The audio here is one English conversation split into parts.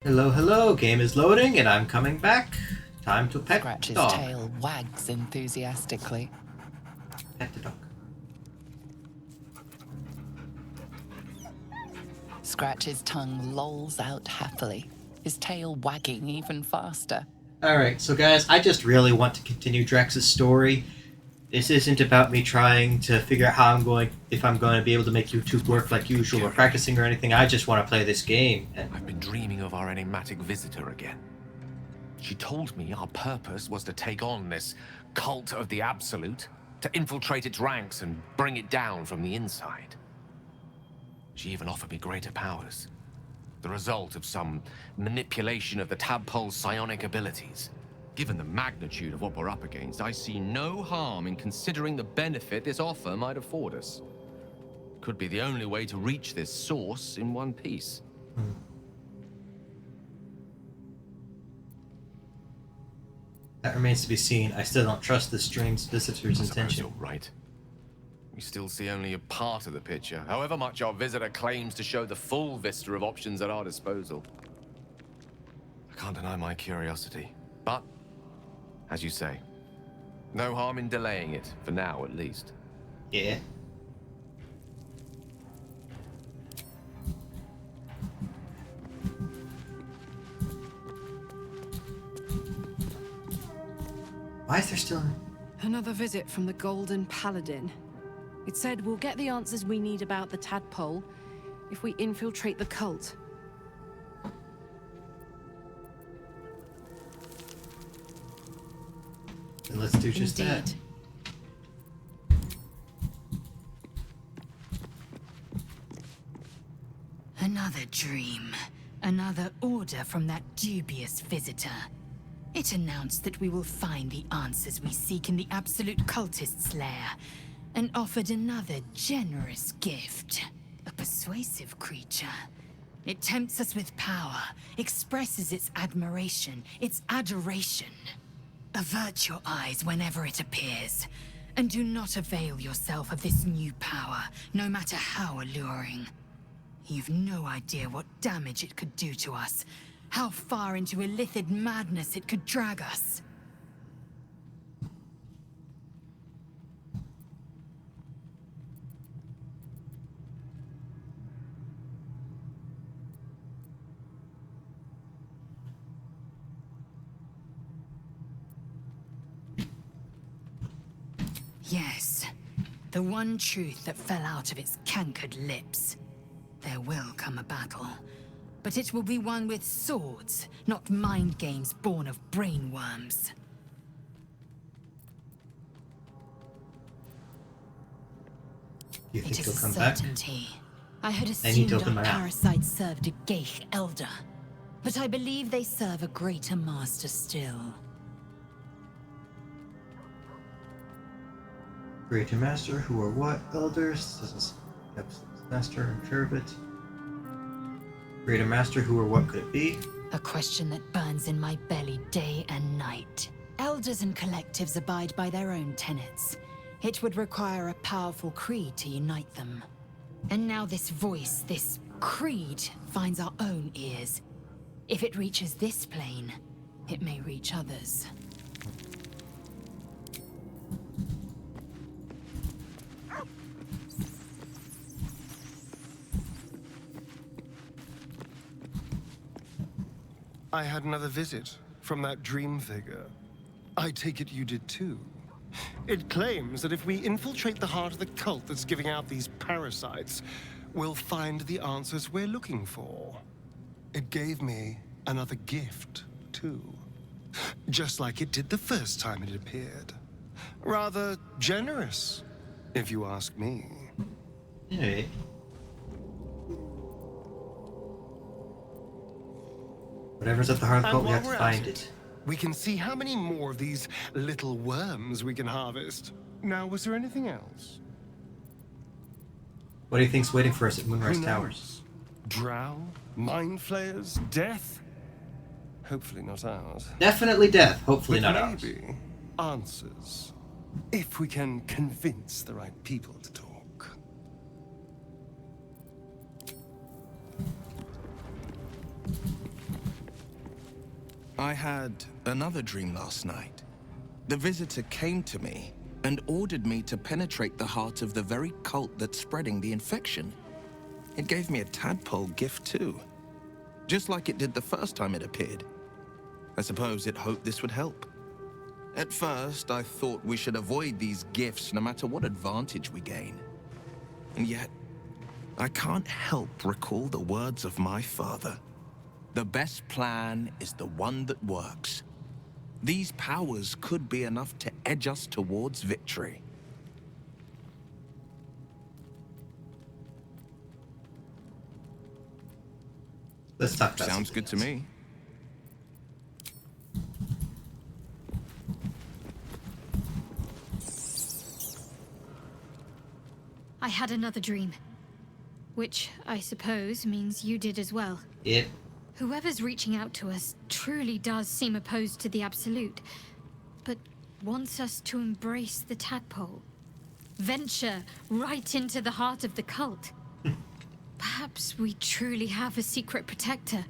Hello, hello. Game is loading, and I'm coming back. Time to pet Scratch's dog. tail wags enthusiastically. Pet the dog. Scratch's tongue lolls out happily, his tail wagging even faster. Alright, so guys, I just really want to continue Drex's story. This isn't about me trying to figure out if I'm going to be able to make YouTube work like usual or practicing or anything. I just want to play this game. And I've been dreaming of our enigmatic visitor again. She told me our purpose was to take on this cult of the Absolute, to infiltrate its ranks and bring it down from the inside. She even offered me greater powers, the result of some manipulation of the tadpole's psionic abilities. Given the magnitude of what we're up against, I see no harm in considering the benefit this offer might afford us. Could be the only way to reach this source in one piece. that remains to be seen. I still don't trust this strange visitor's I suppose intention. you're right. We still see only a part of the picture, however much our visitor claims to show the full vista of options at our disposal. I can't deny my curiosity, but, as you say, no harm in delaying it, for now at least. Yeah. Why is there still... Another visit from the Golden Paladin. It said we'll get the answers we need about the tadpole if we infiltrate the cult. Then let's do just that. Indeed. Another dream. Another order from that dubious visitor. It announced that we will find the answers we seek in the Absolute Cultist's lair, and offered another generous gift. A persuasive creature. It tempts us with power, expresses its admiration, its adoration. Avert your eyes whenever it appears, and do not avail yourself of this new power, no matter how alluring. You've no idea what damage it could do to us, how far into illithid madness it could drag us. Yes, the one truth that fell out of its cankered lips. There will come a battle, but it will be one with swords, not mind games born of brainworms. You It think is he'll a come back? certainty. I had I need assumed to open our my mouth. parasites served a Geich elder, but I believe they serve a greater master still. Greater Master, who are what? Elders? This is Master and Sherbet. Greater Master, who or what could it be? A question that burns in my belly day and night. Elders and collectives abide by their own tenets. It would require a powerful creed to unite them. And now this voice, this creed, finds our own ears. If it reaches this plane, it may reach others. I had another visit from that dream figure. I take it you did too. It claims that if we infiltrate the heart of the cult that's giving out these parasites, we'll find the answers we're looking for. It gave me another gift, too. Just like it did the first time it appeared. Rather generous, if you ask me. Alright. Whatever's at the heart of the cult, we have to find it. We can see how many more of these little worms we can harvest. Now, was there anything else? What do you think's waiting for us at Moonrise Who Towers? knows? Drow? Mind flayers? Death? Hopefully not ours. Definitely death. Hopefully But not ours. maybe answers. If we can convince the right people to talk. I had another dream last night. The visitor came to me and ordered me to penetrate the heart of the very cult that's spreading the infection. It gave me a tadpole gift too, just like it did the first time it appeared. I suppose it hoped this would help. At first, I thought we should avoid these gifts no matter what advantage we gain. And yet, I can't help recall the words of my father. The best plan is the one that works. These powers could be enough to edge us towards victory. Let's talk about Sounds good to me. I had another dream. Which, I suppose, means you did as well. Yep. Whoever's reaching out to us truly does seem opposed to the Absolute, but wants us to embrace the tadpole. Venture right into the heart of the cult. Perhaps we truly have a secret protector.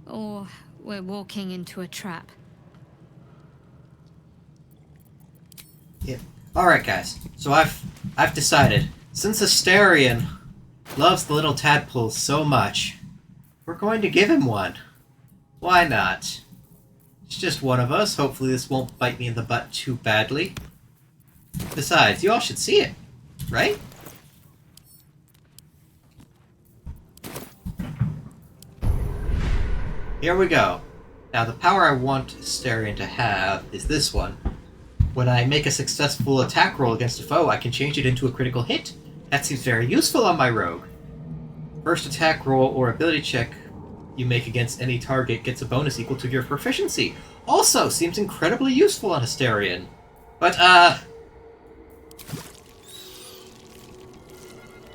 Or we're walking into a trap. Yep. Alright guys, so I've decided, since Asterion loves the little tadpole so much, we're going to give him one. Why not? It's just one of us. Hopefully this won't bite me in the butt too badly. Besides, you all should see it, right? Here we go. Now the power I want Asterion to have is this one. When I make a successful attack roll against a foe, I can change it into a critical hit. That seems very useful on my rogue. First attack roll or ability check you make against any target gets a bonus equal to your proficiency. Also, seems incredibly useful on Asterion. But,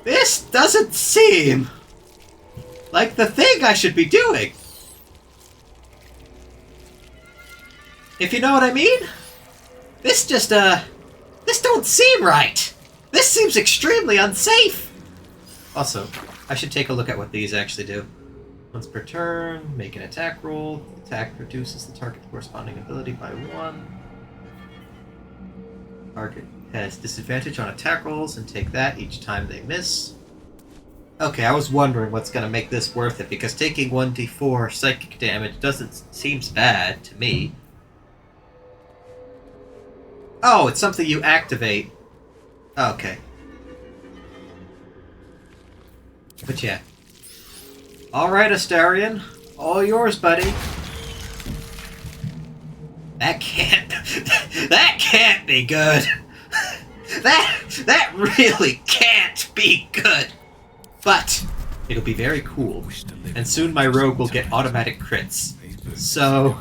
this doesn't seem like the thing I should be doing. If you know what I mean? This just, this don't seem right. This seems extremely unsafe. Also, I should take a look at what these actually do. Once per turn, make an attack roll. The attack reduces the target corresponding ability by 1. Target has disadvantage on attack rolls and take that each time they miss. Okay, I was wondering what's going to make this worth it, because taking 1d4 psychic damage seems bad to me. Oh, it's something you activate. Okay. But yeah. Alright, Asterion. All yours, buddy. That can't... that can't be good. That really can't be good. But it'll be very cool. And soon my rogue will get automatic crits. So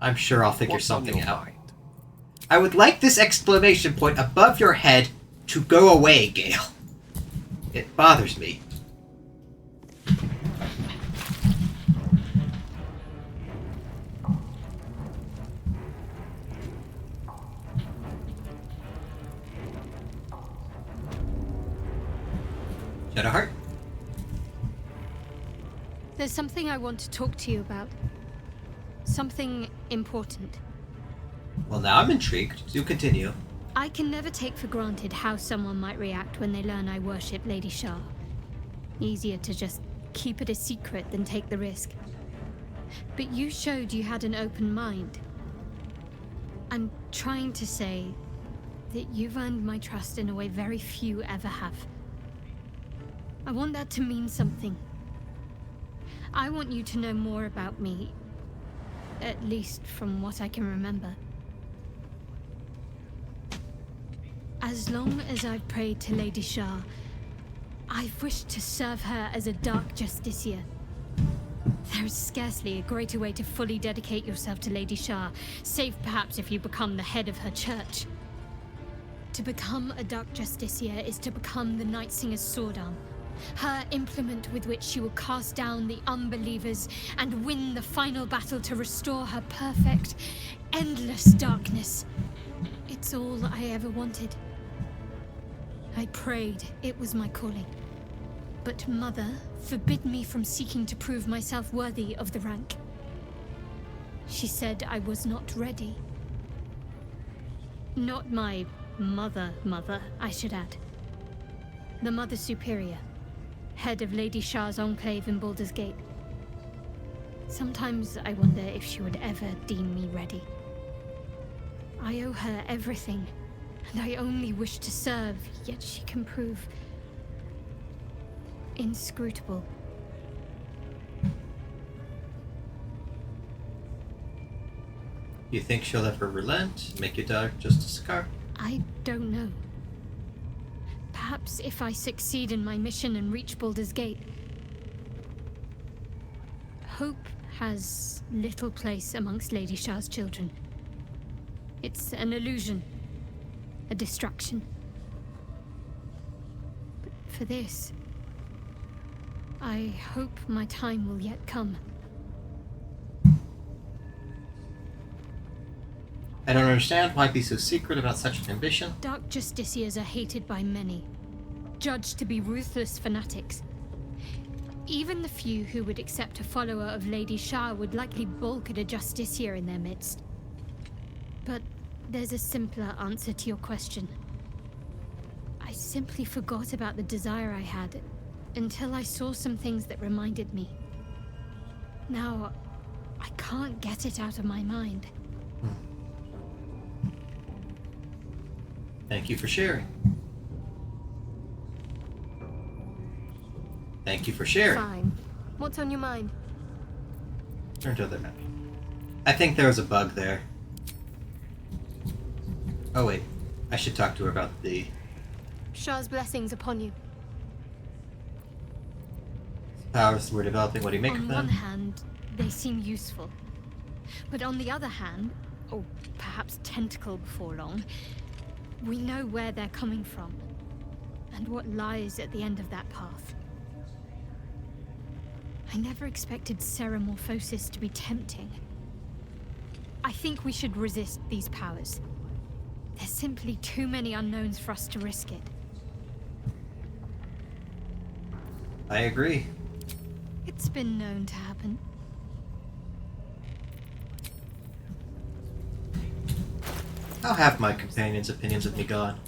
I'm sure I'll figure something out. I would like this exclamation point above your head to go away, Gale. It bothers me. Shadowheart? There's something I want to talk to you about. Something important. Well, now I'm intrigued. Do continue. I can never take for granted how someone might react when they learn I worship Lady Shah. Easier to just keep it a secret than take the risk. But you showed you had an open mind. I'm trying to say that you've earned my trust in a way very few ever have. I want that to mean something. I want you to know more about me, at least from what I can remember. As long as I've prayed to Lady Shah, I've wished to serve her as a Dark Justiciar. There is scarcely a greater way to fully dedicate yourself to Lady Shah, save perhaps if you become the head of her church. To become a Dark Justiciar is to become the Night Singer's sword arm, her implement with which she will cast down the unbelievers and win the final battle to restore her perfect, endless darkness. It's all I ever wanted. I prayed it was my calling. But Mother forbid me from seeking to prove myself worthy of the rank. She said I was not ready. Not my mother, I should add. The Mother Superior, head of Lady Shah's enclave in Baldur's Gate. Sometimes I wonder if she would ever deem me ready. I owe her everything, and I only wish to serve, yet she can prove inscrutable. You think she'll ever relent, make you Dark Justice Scar? I don't know. Perhaps if I succeed in my mission and reach Baldur's Gate. Hope has little place amongst Lady Shah's children. It's an illusion, a distraction. But for this, I hope my time will yet come. I don't understand why be so secret about such an ambition. Dark Justiciars are hated by many, judged to be ruthless fanatics. Even the few who would accept a follower of Lady Shah would likely balk at a Justiciar in their midst. But there's a simpler answer to your question. I simply forgot about the desire I had until I saw some things that reminded me. Now, I can't get it out of my mind. Thank you for sharing. Thank you for sharing. Fine. What's on your mind? Turn to the map. I think there was a bug there. Oh wait, I should talk to her about the Shah's blessings upon you. powers we're developing. What do you make of On them? one hand, they seem useful. But on the other hand, or perhaps tentacle before long, we know where they're coming from, and what lies at the end of that path. I never expected Ceramorphosis to be tempting. I think we should resist these powers. There's simply too many unknowns for us to risk it. I agree. It's been known to happen. I'll have my companion's opinions of me gone.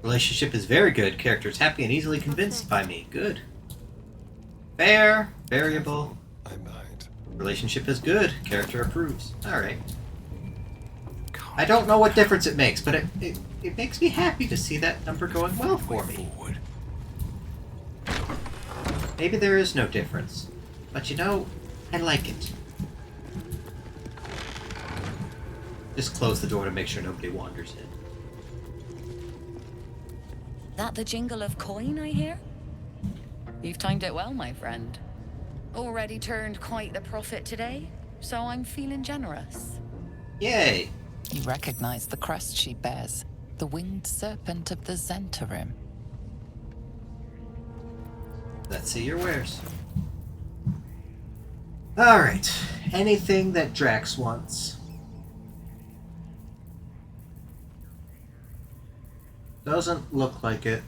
Relationship is very good. Character is happy and easily convinced by me. Good. Fair. Variable. I'm behind. Relationship is good. Character approves. Alright. I don't know what difference it makes, but it makes me happy to see that number going well for me. Maybe there is no difference. But you know, I like it. Just close the door to make sure nobody wanders in. That the jingle of coin I hear? You've timed it well, my friend. Already turned quite the profit today, so I'm feeling generous. Yay! You recognize the crest she bears, the winged serpent of the Zentarim. Let's see your wares. Alright. Anything that Drax wants. Doesn't look like it.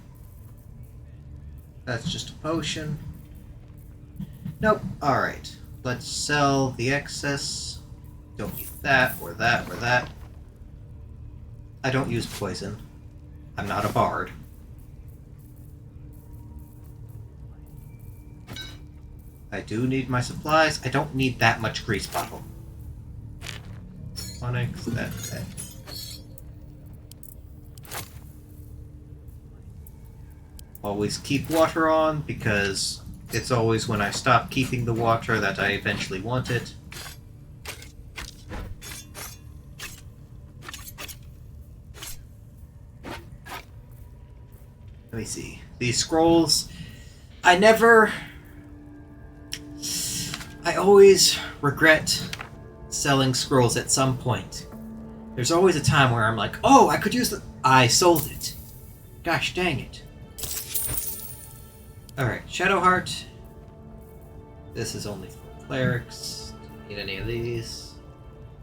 That's just a potion. Nope. Alright. Let's sell the excess. Don't need that, or that, or that. I don't use poison. I'm not a bard. I do need my supplies. I don't need that much grease bottle. Onyx, that. Always keep water on, because it's always when I stop keeping the water that I eventually want it. Let me see. These scrolls, I always regret selling scrolls at some point. There's always a time where I'm like, oh, I could use the... I sold it. Gosh dang it. Alright, Shadowheart. This is only for clerics. Don't need any of these.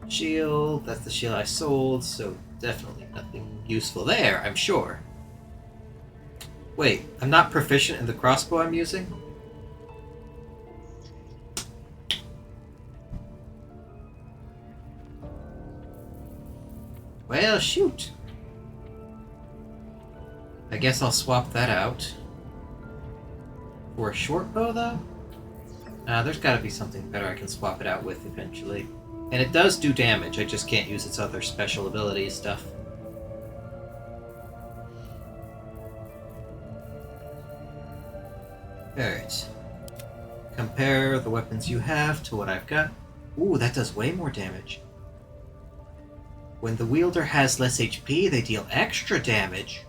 Shield, that's the shield I sold, so definitely nothing useful there, I'm sure. Wait, I'm not proficient in the crossbow I'm using? Well, shoot. I guess I'll swap that out. For a short bow, though? There's gotta be something better I can swap it out with eventually. And it does do damage, I just can't use its other special ability stuff. Alright. Compare the weapons you have to what I've got. Ooh, that does way more damage. When the wielder has less HP, they deal extra damage.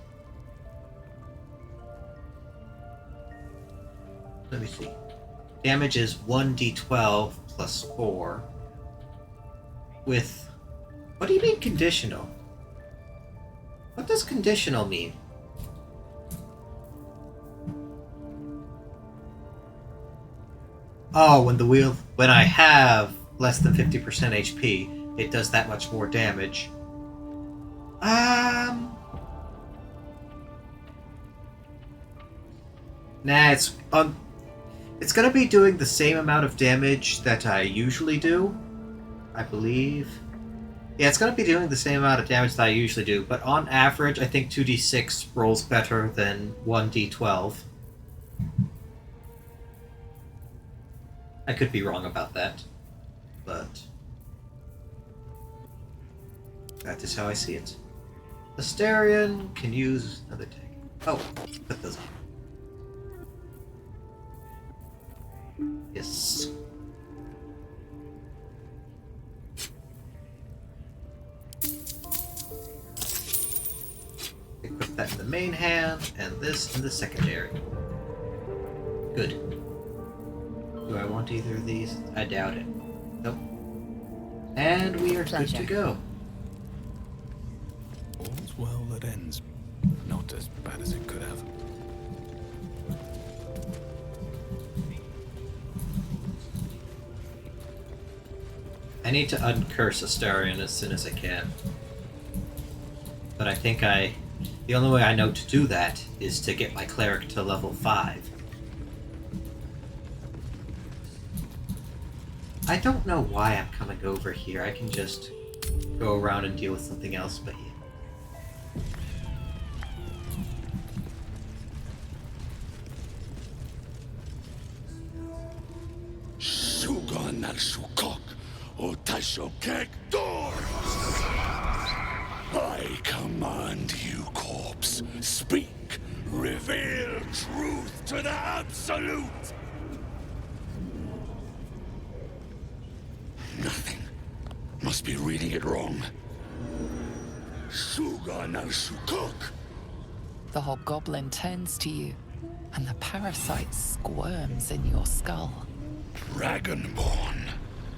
Let me see. Damage is 1d12 plus 4. With... What do you mean conditional? What does conditional mean? Oh, when I have less than 50% HP, it does that much more damage. Nah, it's gonna be doing the same amount of damage that I usually do, I believe. Yeah, it's gonna be doing the same amount of damage that I usually do, but on average, I think 2d6 rolls better than 1d12. I could be wrong about that, but that is how I see it. Asterion can use another tag. Oh, put those on. Yes. Equip that in the main hand, and this in the secondary. Good. Do I want either of these? I doubt it. Nope. And we are good to go. All's well that ends. Not as bad as it could have. I need to uncurse Asterion as soon as I can. But I think the only way I know to do that is to get my cleric to level 5. I don't know why I'm coming over here. I can just go around and deal with something else, but yeah. I command you, corpse. Speak. Reveal truth to the Absolute. Nothing. Must be reading it wrong. The hobgoblin turns to you, and the parasite squirms in your skull. Dragonborn.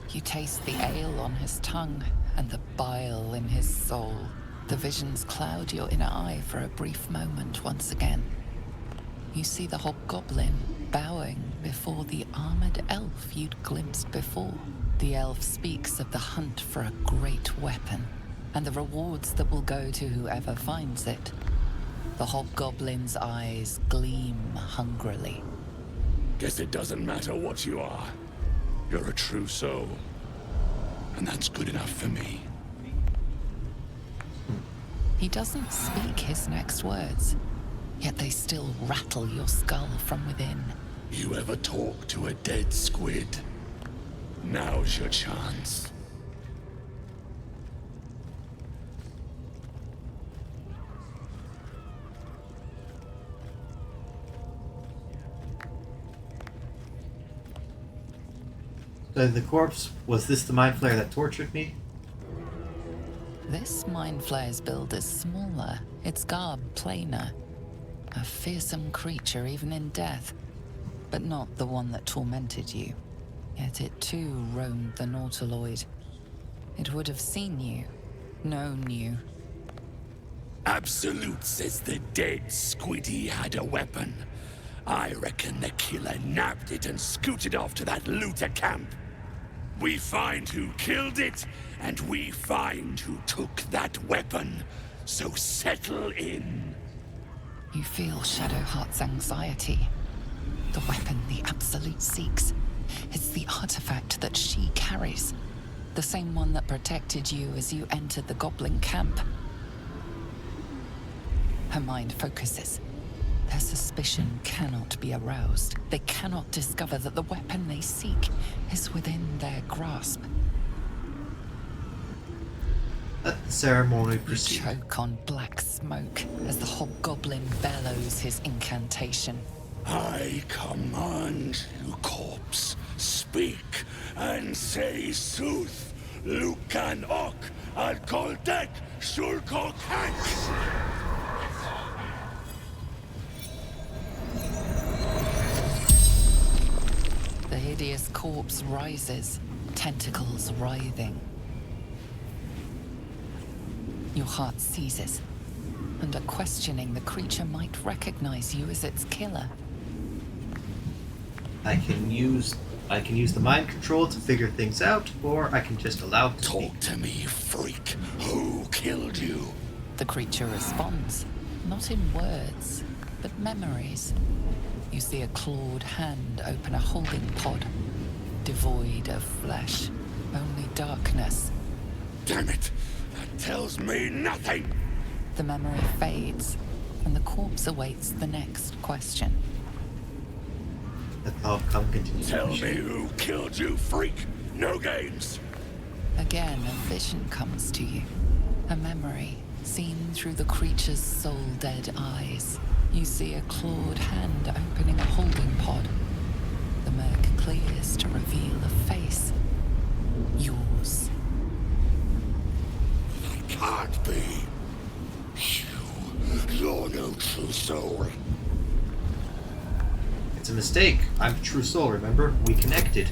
You taste the ale on his tongue and the bile in his soul. The visions cloud your inner eye for a brief moment once again. You see the hobgoblin bowing before the armored elf you'd glimpsed before. The elf speaks of the hunt for a great weapon, and the rewards that will go to whoever finds it. The hobgoblin's eyes gleam hungrily. Guess it doesn't matter what you are. You're a true soul. And that's good enough for me. He doesn't speak his next words, yet they still rattle your skull from within. You ever talk to a dead squid? Now's your chance. So the corpse, was this the mind flayer that tortured me? This mind flayer's build is smaller, its garb plainer. A fearsome creature even in death, but not the one that tormented you. Yet it too roamed the Nautiloid. It would have seen you, known you. Absolute says the dead squiddy had a weapon. I reckon the killer nabbed it and scooted off to that looter camp. We find who killed it, and we find who took that weapon. So settle in. You feel Shadowheart's anxiety. The weapon the Absolute seeks. It's the artifact that she carries. The same one that protected you as you entered the Goblin camp. Her mind focuses. Their suspicion cannot be aroused. They cannot discover that the weapon they seek is within their grasp. Let the ceremony You proceed. choke on black smoke as the hobgoblin bellows his incantation. I command you, corpse, speak and say sooth. Lucan ok al koldek shulkok hank. The hideous corpse rises, tentacles writhing. Your heart seizes. Under questioning, the creature might recognize you as its killer. I can use the mind control to figure things out, or I can just allow it to speak. Talk to me, freak. Who killed you? The creature responds, not in words, but memories. You see a clawed hand open a holding pod, devoid of flesh, only darkness. Damn it! That tells me nothing! The memory fades, and the corpse awaits the next question. The outcome continues. Tell me who killed you, freak! No games! Again, a vision comes to you. A memory, seen through the creature's soul-dead eyes. You see a clawed hand opening a holding pod. The murk clears to reveal a face. Yours. That can't be. You're no true soul. It's a mistake. I'm a true soul, remember? We connected.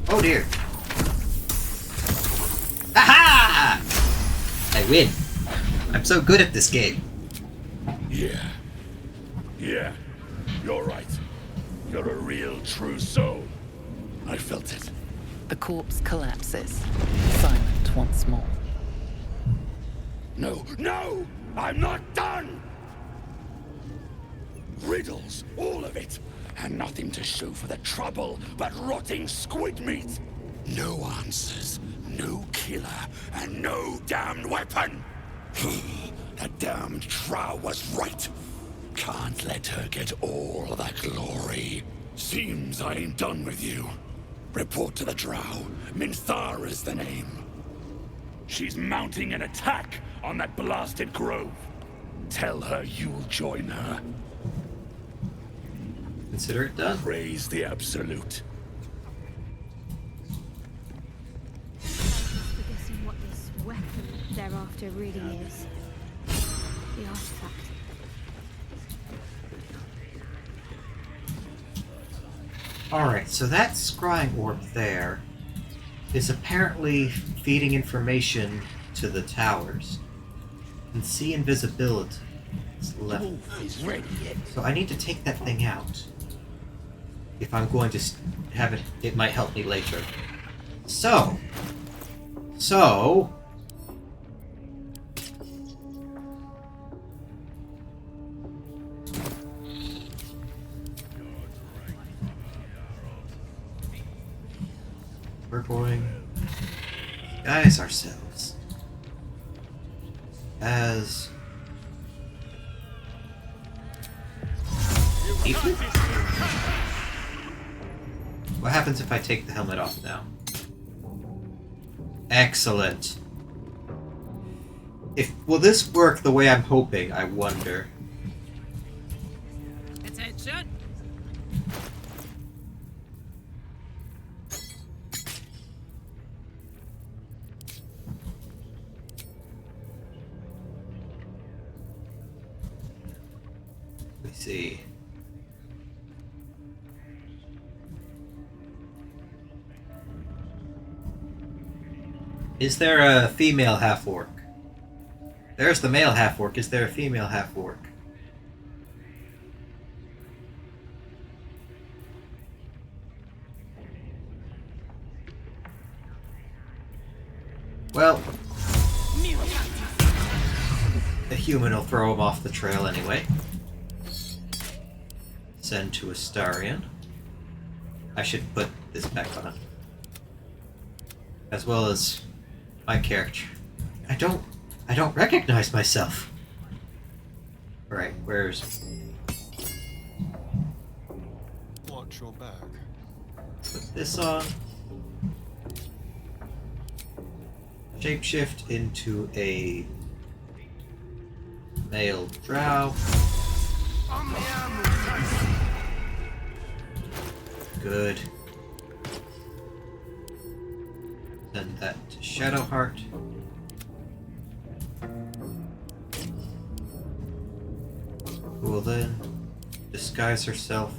Oh dear. Aha! I win. I'm so good at this game. Yeah. You're right. You're a real true soul. I felt it. The corpse collapses, silent once more. No! I'm not done! Riddles, all of it, and nothing to show for the trouble but rotting squid meat. No answers, no killer, and no damned weapon. That damned Trow was right. Can't let her get all that glory. Seems I ain't done with you. Report to the Drow. Minthara's the name. She's mounting an attack on that blasted grove. Tell her you'll join her. Consider it done. Praise the Absolute. For guessing what this weapon thereafter really is. The artifact. Alright, so that scrying orb there is apparently feeding information to the towers. And see invisibility. It's left. So I need to take that thing out. If I'm going to have it, it might help me later. So. We're going to guise ourselves as Ethan? What happens if I take the helmet off now? Excellent. Will this work the way I'm hoping, I wonder? Attention! Let's see. Is there a female half-orc? There's the male half-orc. Is there a female half-orc? Well, a human will throw him off the trail anyway. Send to Astarion. I should put this back on. As well as my character. I don't recognize myself. Alright, where's... Watch your back. Put this on. Shapeshift into a male drow. Good. Send that to Shadowheart. Who will then disguise herself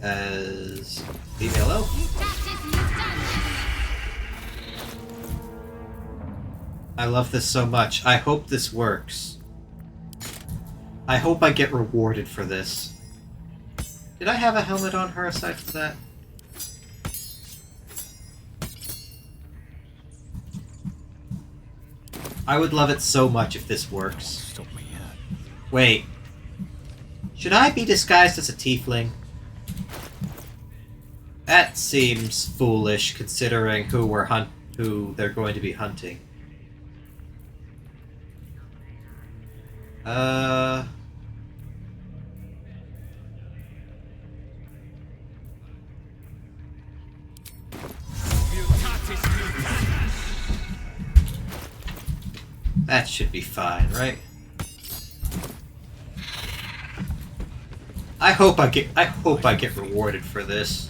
as female elf. I love this so much. I hope this works. I hope I get rewarded for this. Did I have a helmet on her aside from that? I would love it so much if this works. Stop me yet. Wait. Should I be disguised as a tiefling? That seems foolish considering who they're going to be hunting. That should be fine, right? I hope I get rewarded for this.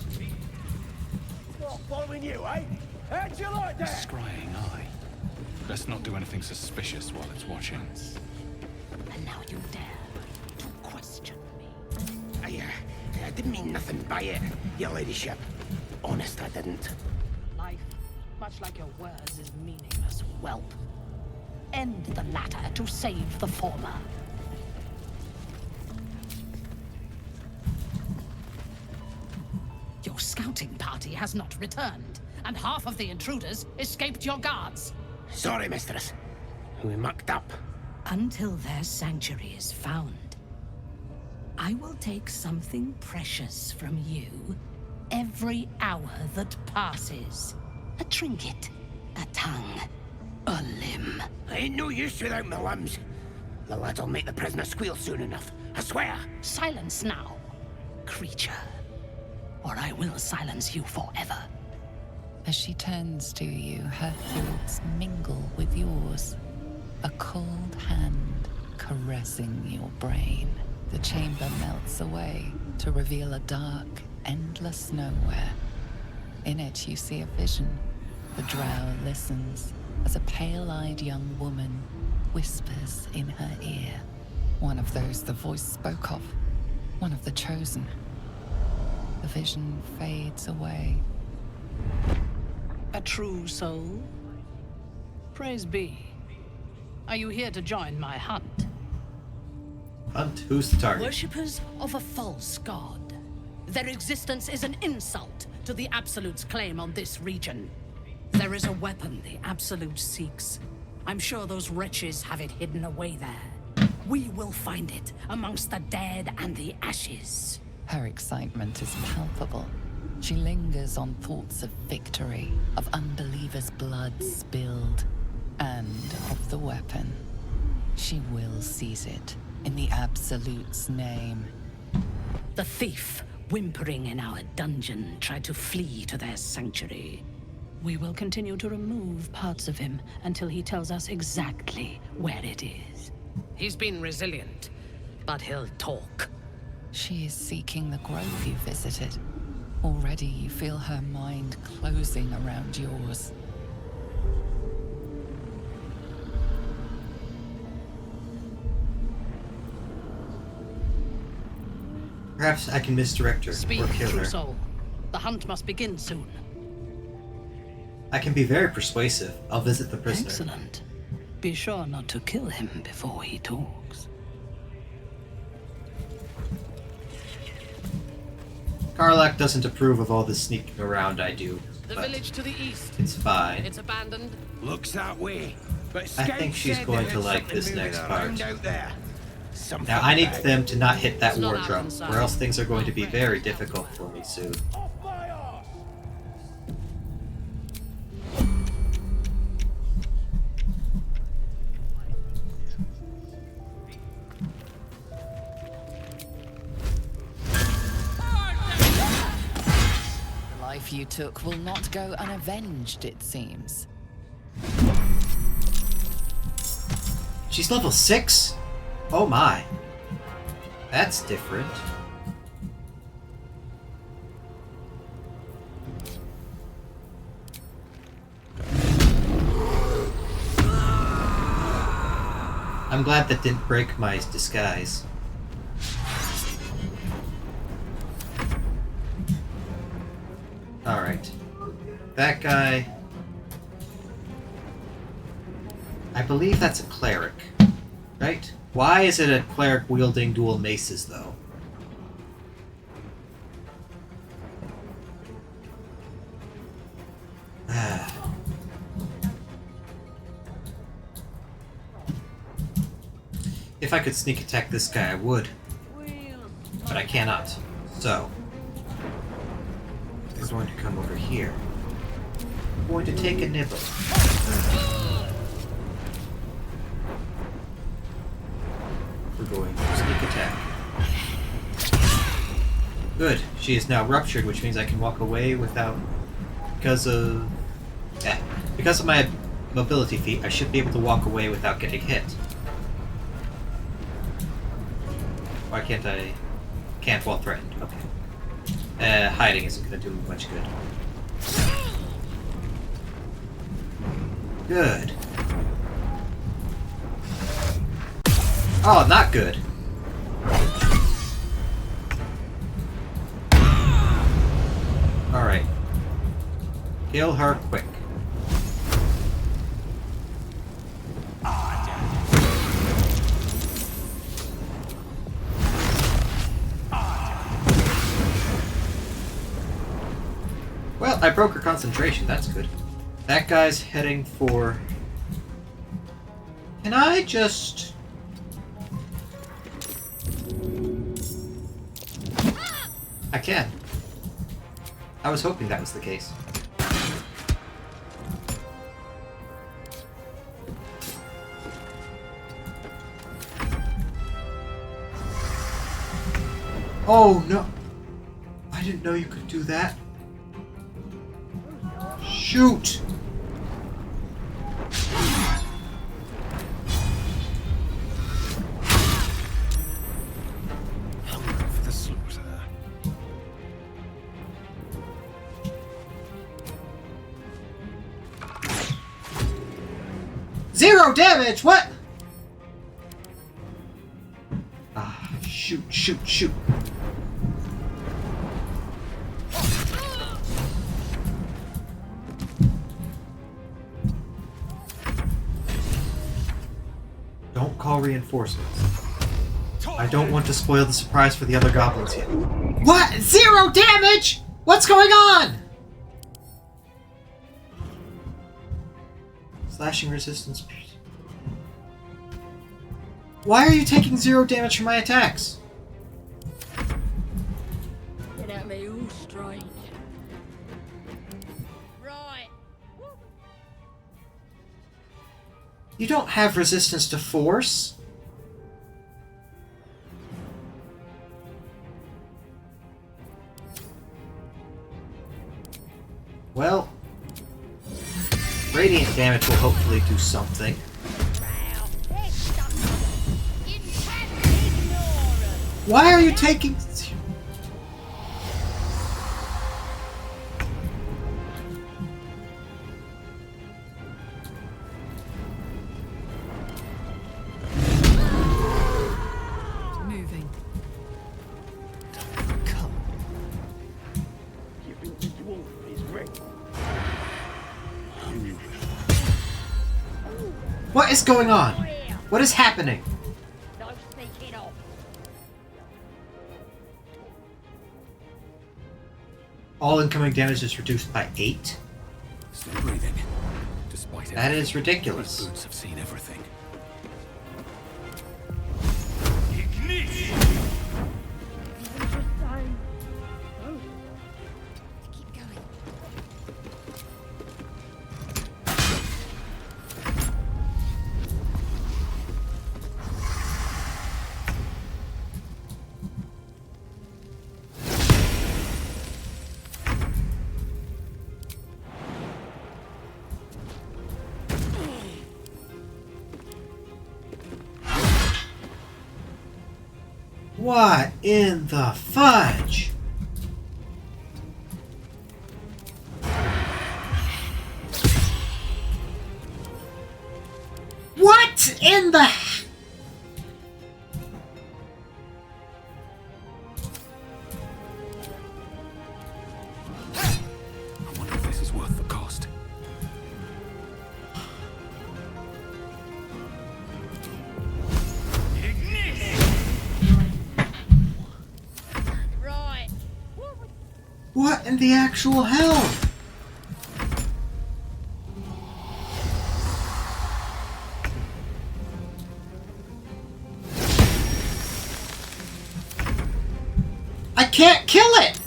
Not following you, eh? How'd you like that? Scrying eye. Let's not do anything suspicious while it's watching. And now you dare to question me. I didn't mean nothing by it, your ladyship. Honest, I didn't. Life, much like your words, is meaningless, whelp. End the latter to save the former. Your scouting party has not returned, and half of the intruders escaped your guards. Sorry, mistress. We mucked up. Until their sanctuary is found, I will take something precious from you every hour that passes. A trinket, a tongue, a limb. I ain't no use without my limbs. The lad'll make the prisoner squeal soon enough, I swear. Silence now, creature, or I will silence you forever. As she turns to you, her thoughts mingle with yours. A cold hand caressing your brain. The chamber melts away to reveal a dark, endless nowhere. In it you see a vision. The drow listens as a pale-eyed young woman whispers in her ear. One of those the voice spoke of. One of the chosen. The vision fades away. A true soul? Praise be. Are you here to join my hunt? Hunt? Who's the target? Worshippers of a false god. Their existence is an insult to the Absolute's claim on this region. There is a weapon the Absolute seeks. I'm sure those wretches have it hidden away there. We will find it amongst the dead and the ashes. Her excitement is palpable. She lingers on thoughts of victory, of unbelievers' blood spilled, and of the weapon. She will seize it, in the Absolute's name. The thief, whimpering in our dungeon, tried to flee to their sanctuary. We will continue to remove parts of him until he tells us exactly where it is. He's been resilient, but he'll talk. She is seeking the grove you visited. Already you feel her mind closing around yours. Perhaps I can misdirect her Speak, or kill true her. soul. The hunt must begin soon. I can be very persuasive. I'll visit the prisoner. Excellent. Be sure not to kill him before he talks. Karlak doesn't approve of all the sneaking around I do. The but village to the east. it's fine. It's abandoned. Looks that way. But I think Scout she's said going they to heard like something this moving next around part. out there. some Now fun I need bag. them to not hit that It's not wardrobe, inside. or else things are going to be very difficult for me soon. The life you took will not go unavenged, it seems. She's level 6? Oh my. That's different. I'm glad that didn't break my disguise. Alright. That guy... I believe that's a cleric, right? Why is it a cleric wielding dual maces, though? If I could sneak attack this guy, I would. But I cannot. So, they're going to come over here. I'm going to take a nibble. We're going to sneak attack. Good. She is now ruptured, which means I can walk away without... Because of my mobility feat, I should be able to walk away without getting hit. Why can't I... Can't while threatened. Okay. Hiding isn't going to do much good. Good. Oh, not good. Alright. Kill her quick. Well, I broke her concentration. That's good. That guy's heading for... Can I just... I can. I was hoping that was the case. Oh no! I didn't know you could do that. Shoot! For the slaughter. Zero damage! What? Ah, shoot, shoot, shoot. Don't call reinforcements. I don't want to spoil the surprise for the other goblins here. What? Zero damage? What's going on? Slashing resistance. Why are you taking 0 damage from my attacks? Get at me all strange. Right. You don't have resistance to force. Well, radiant damage will hopefully do something. Why are you taking... Moving. You think this wolf is ready? What is going on? What is happening? No sneaking off. All incoming damage is reduced by 8? Still breathing. Despite That is everything, ridiculous. These boots have seen everything. What in the fudge? What in the... I wonder if this is worth the cost. Right. What in the actual hell? I can't kill it!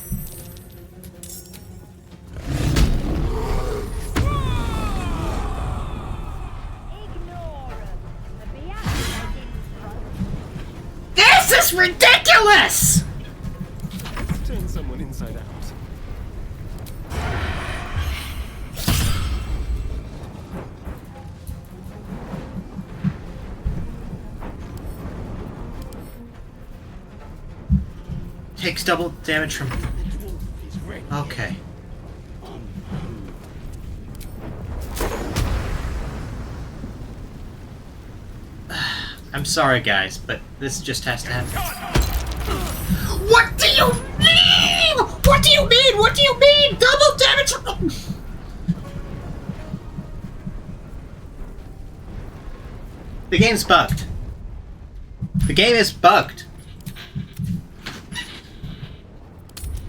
This is ridiculous! Turn someone inside out. Takes double damage from... Okay. I'm sorry, guys, but this just has to happen. What do you mean? What do you mean? What do you mean? Double damage from... The game's bugged. The game is bugged.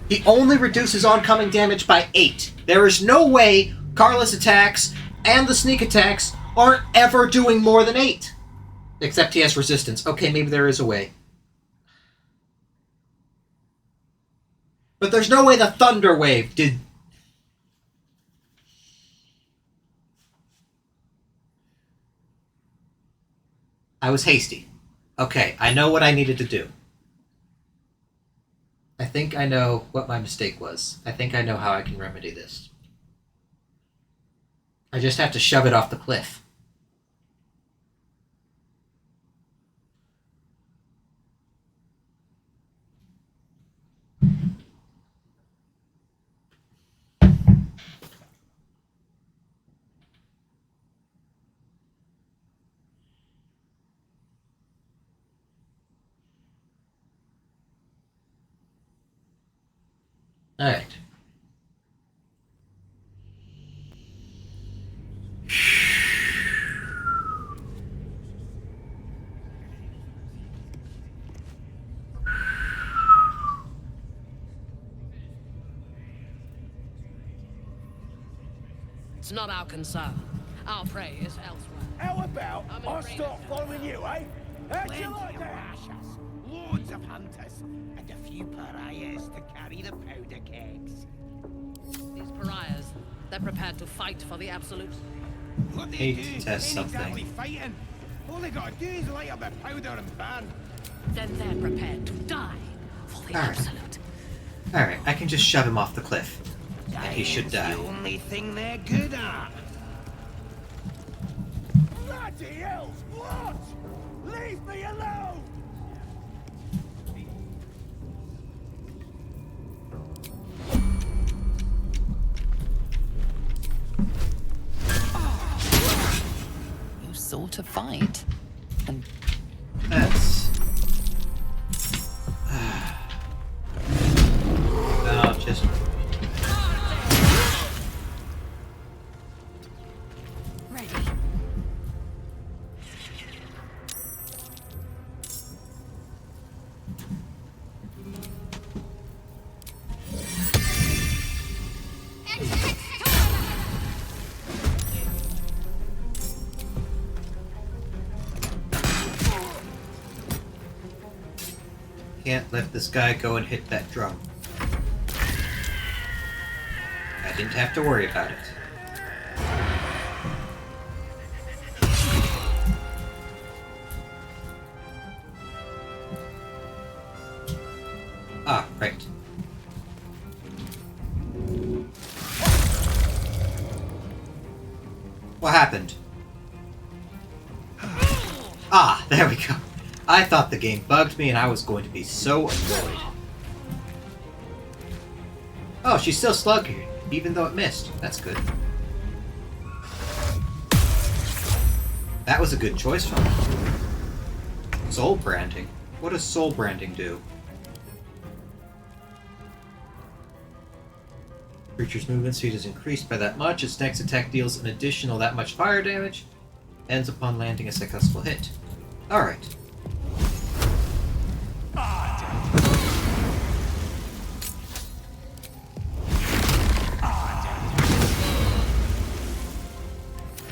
He only reduces oncoming damage by 8. There is no way Carla's attacks and the sneak attacks aren't ever doing more than 8. Except he has resistance. Okay, maybe there is a way. But there's no way the Thunder Wave did... I was hasty. Okay, I know what I needed to do. I think I know what my mistake was. I think I know how I can remedy this. I just have to shove it off the cliff. Alright. It's not our concern. Our prey is elsewhere. How about I'm in I agreement. start following you, eh? How'd you like that? Loads of hunters, and a few pariahs to carry the powder kegs. These pariahs, they're prepared to fight for the absolute. What they Hate do to test ain't something. exactly fighting. All they gotta do is light up the powder and burn. Then they're prepared to die for the Alright. absolute. Alright, I can just shove him off the cliff. And he should die. The only thing they're good at. Bloody hell's what? Leave me alone! You sought to fight. And That's... No, just... Ready. Can't let this guy go and hit that drum. I didn't have to worry about it. Ah, right. What happened? Ah, there we go. I thought the game bugged me and I was going to be so annoyed. Oh, she's still slugging, even though it missed. That's good. That was a good choice from me. Soul branding. What does soul branding do? Creature's movement speed is increased by that much. Its next attack deals an additional that much fire damage. Ends upon landing a successful hit. Alright.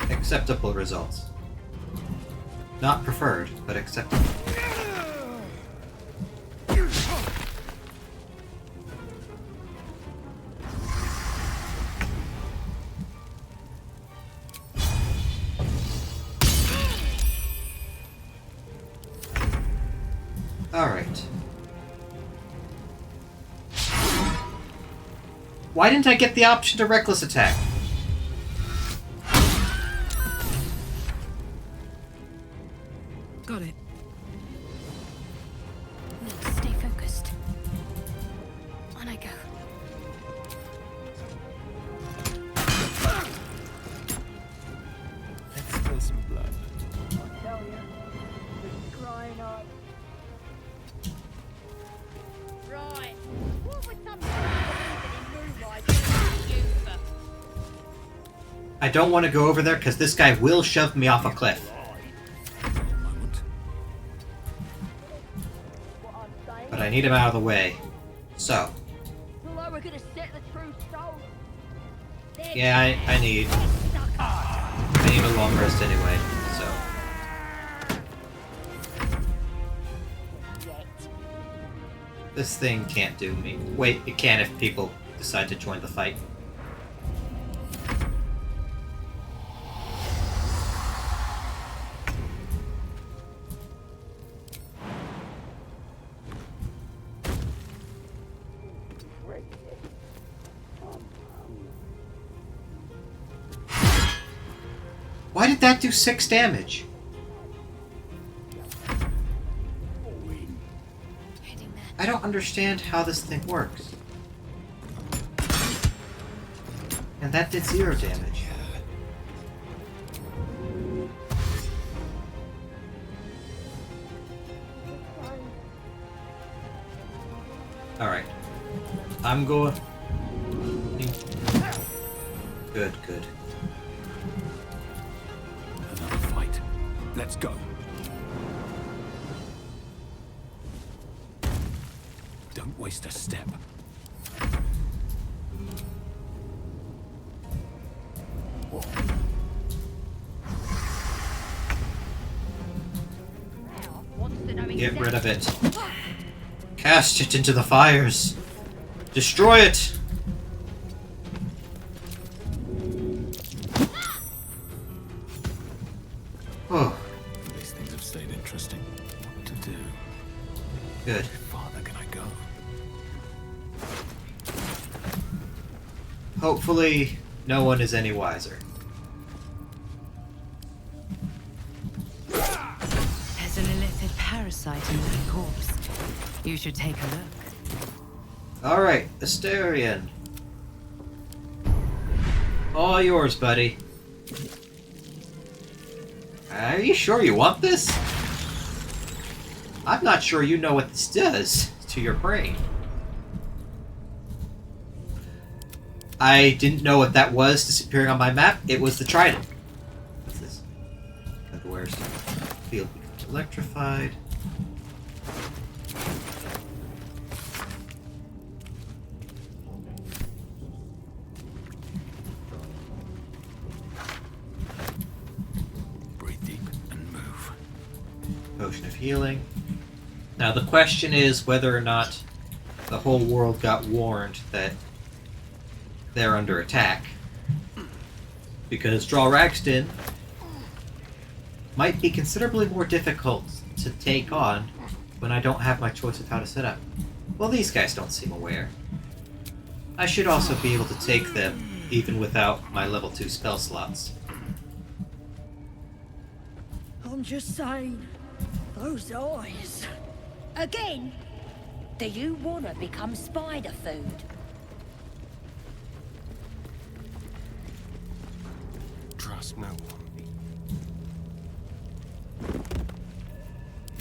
Acceptable results. Not preferred, but acceptable. Alright. Why didn't I get the option to reckless attack? Got it. Stay focused. On I go. Let's spill some blood. I tell you, the crying eye. Right. What was something in moonlight you for? I don't want to go over there because this guy will shove me off a cliff. But I need him out of the way. So. Although we're gonna set the true soul. Yeah, I need a long rest anyway, so. This thing can't do me. Wait, it can if people decide to join the fight. Why did that do 6 damage? I don't understand how this thing works. And that did 0 damage. Alright. I'm going... Good, good. Another fight. Let's go. Don't waste a step. Get rid of it. Cast it into the fires. Destroy it. Oh. These things have stayed interesting. What to do? Good. How far can I go? Hopefully, no one is any wiser. There's an illithid parasite in that corpse. You should take a look. Alright, Asterion. All yours, buddy. Are you sure you want this? I'm not sure you know what this does to your brain. I didn't know what that was disappearing on my map. It was the trident. What's this? Where's the field becomes electrified? Breathe deep and move. Potion of healing. Now the question is whether or not the whole world got warned that they're under attack. Because Dralragston might be considerably more difficult to take on when I don't have my choice of how to set up. Well, these guys don't seem aware. I should also be able to take them even without my level 2 spell slots. I'm just saying. Those eyes. Again? Do you want to become spider food? Trust no one.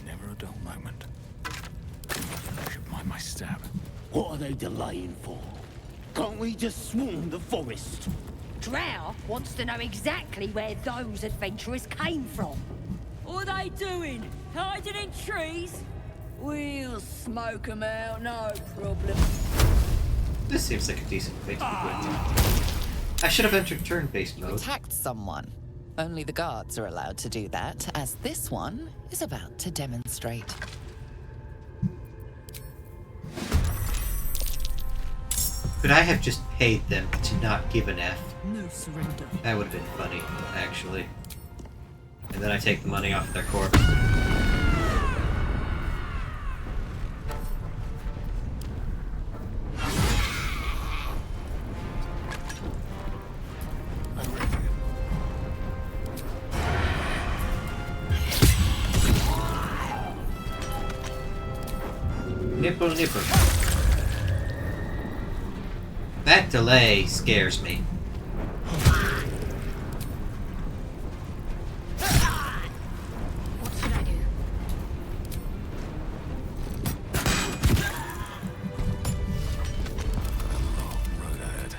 Never a dull moment. I should mind my step. What are they delaying for? Can't we just swarm the forest? Drow wants to know exactly where those adventurers came from. What are they doing? Hiding in trees? We'll smoke 'em out, no problem. This seems like a decent place to begin. I should have entered turn-based mode. Attacked someone. Only the guards are allowed to do that, as this one is about to demonstrate. Could I have just paid them to not give an F? No surrender. That would have been funny, actually. And then I take the money off their corpse. Nipple, nipple. That delay scares me. What should I do? Road ahead.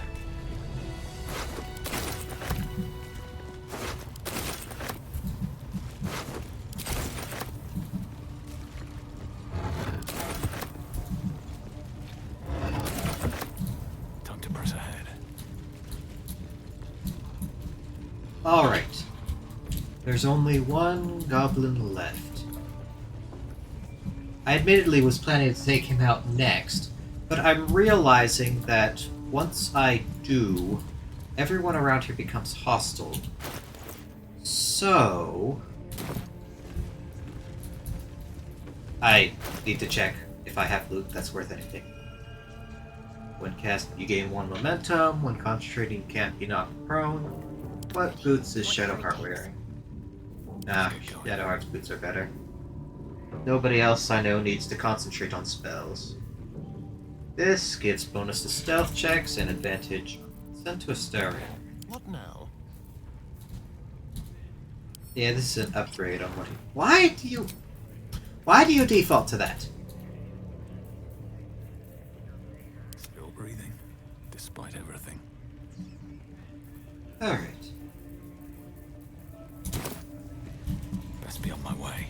Time to press ahead. Alright. There's only one goblin left. I admittedly was planning to take him out next, but I'm realizing that once I do, everyone around here becomes hostile. So... I need to check if I have loot that's worth anything. When cast, you gain 1 momentum. When concentrating, you can't be knocked prone. What boots is Shadowheart wearing? Nah, Shadowheart's boots are better. Nobody else I know needs to concentrate on spells. This gives bonus to stealth checks and advantage sent to Asteria. What now? Yeah, this is an upgrade on what he... Why do you default to that? Still breathing, despite everything. Alright. Best be on my way.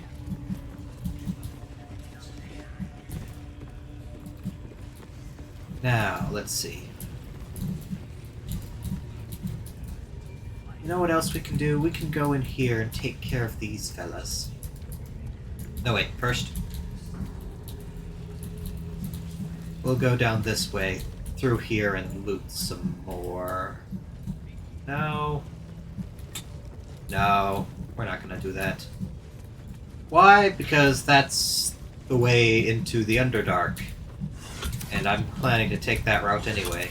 Now, let's see. You know what else we can do? We can go in here and take care of these fellas. No, wait, first. We'll go down this way, through here, and loot some more. No. No, we're not gonna do that. Why? Because that's the way into the Underdark. And I'm planning to take that route anyway.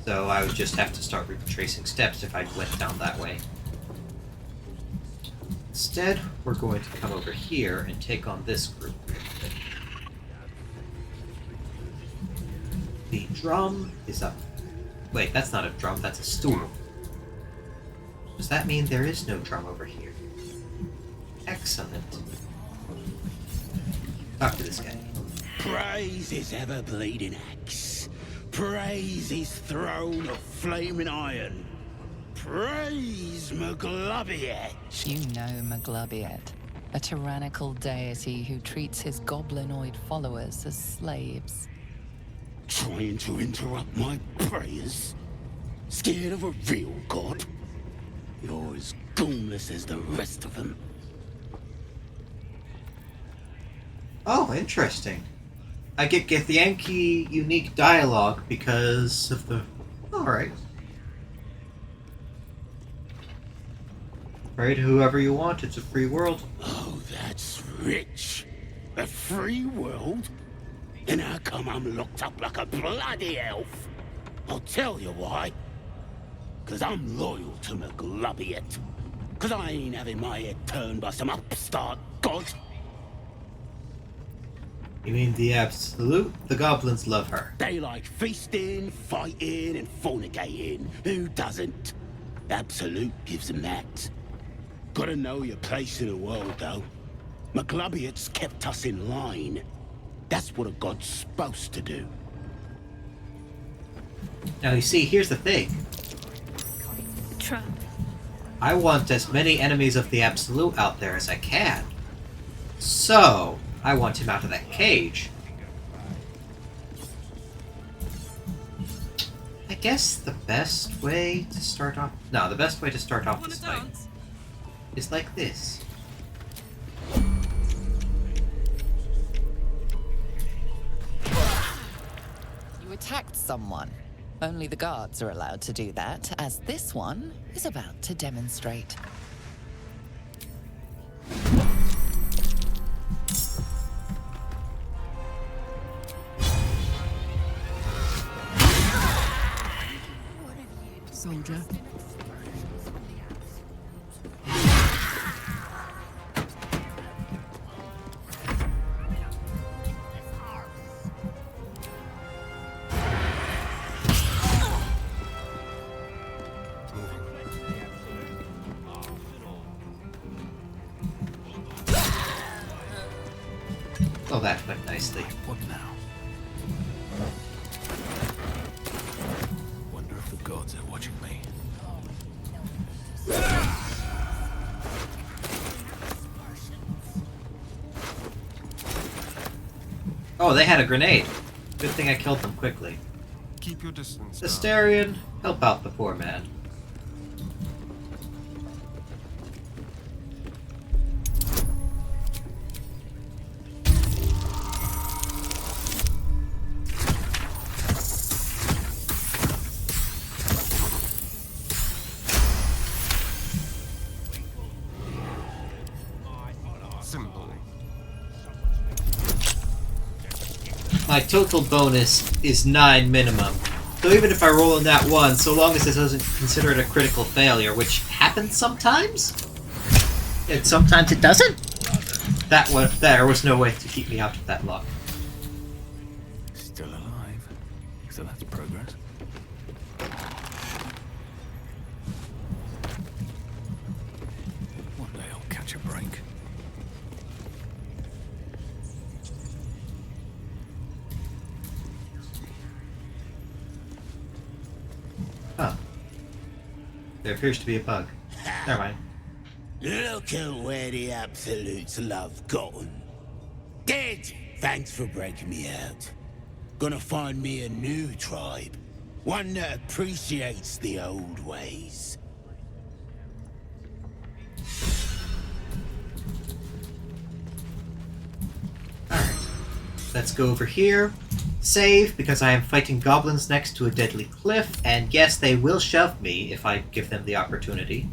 So I would just have to start retracing steps if I went down that way. Instead, we're going to come over here and take on this group. The drum is up. Wait, that's not a drum, that's a stool. Does that mean there is no drum over here? Excellent. Talk to this guy. Praise his ever-bleeding axe. Praise his throne of flaming iron. Praise Maglubiet. You know Maglubiet, a tyrannical deity who treats his goblinoid followers as slaves. Trying to interrupt my prayers? Scared of a real god? You're as goonless as the rest of them. Oh, interesting. I get Githyanki unique dialogue because of the... Alright. Pray to whoever you want, it's a free world. Oh, that's rich. A free world? And how come I'm locked up like a bloody elf? I'll tell you why. 'Cause I'm loyal to Maglubiet. 'Cause I ain't having my head turned by some upstart god. You mean the Absolute? The goblins love her. They like feasting, fighting, and fornicating. Who doesn't? Absolute gives them that. Gotta know your place in the world, though. McGlubbiot's kept us in line. That's what a god's supposed to do. Now you see, here's the thing. Trap. I want as many enemies of the Absolute out there as I can. So, I want him out of that cage. I guess the best way to start off... No, the best way to start off this fight is like this. You attacked someone. Only the guards are allowed to do that, as this one is about to demonstrate. Soldier. Oh, that went nicely. What now? Wonder if the gods are watching me. Oh, they had a grenade. Good thing I killed them quickly. Keep your distance. Asterion, help out the poor man. Simple. My total bonus is 9 minimum. So even if I roll on that one, so long as it doesn't consider it a critical failure, which happens sometimes, and sometimes it doesn't, there was no way to keep me out of that luck. Still alive. So that's progress. One day I'll catch a break. Huh. There appears to be a bug. Never mind. Look at where the Absolutes love gotten. Dead! Thanks for breaking me out. Gonna find me a new tribe. One that appreciates the old ways. Alright. Let's go over here. Save, because I am fighting goblins next to a deadly cliff, and yes, they will shove me if I give them the opportunity.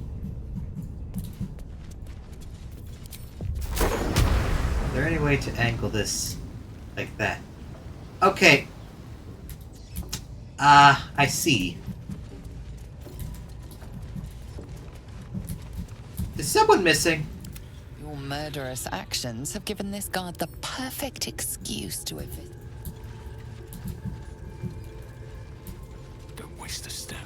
Is there any way to angle this like that? Okay. I see. Is someone missing? Your murderous actions have given this guard the perfect excuse to evict. Don't waste a step.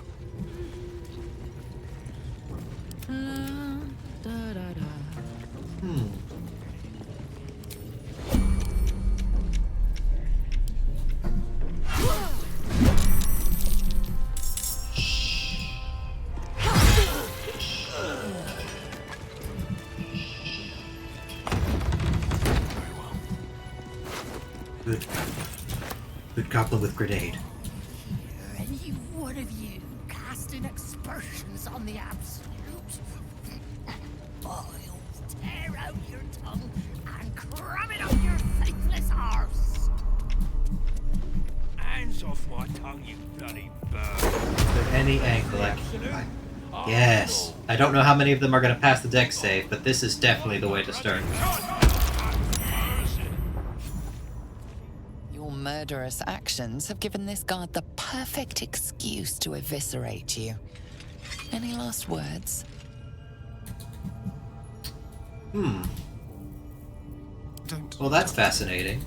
Good. Good goblin with grenade. Any one of you casting aspersions on the Absolute? I'll tear out your tongue and cram it up your faithless arse. Hands off my tongue, you bloody bird. Is there any angle I can... Yes. I don't know how many of them are going to pass the dex save, but this is definitely the way to start. Your murderous actions have given this guard the perfect excuse to eviscerate you. Any last words? Well, that's fascinating.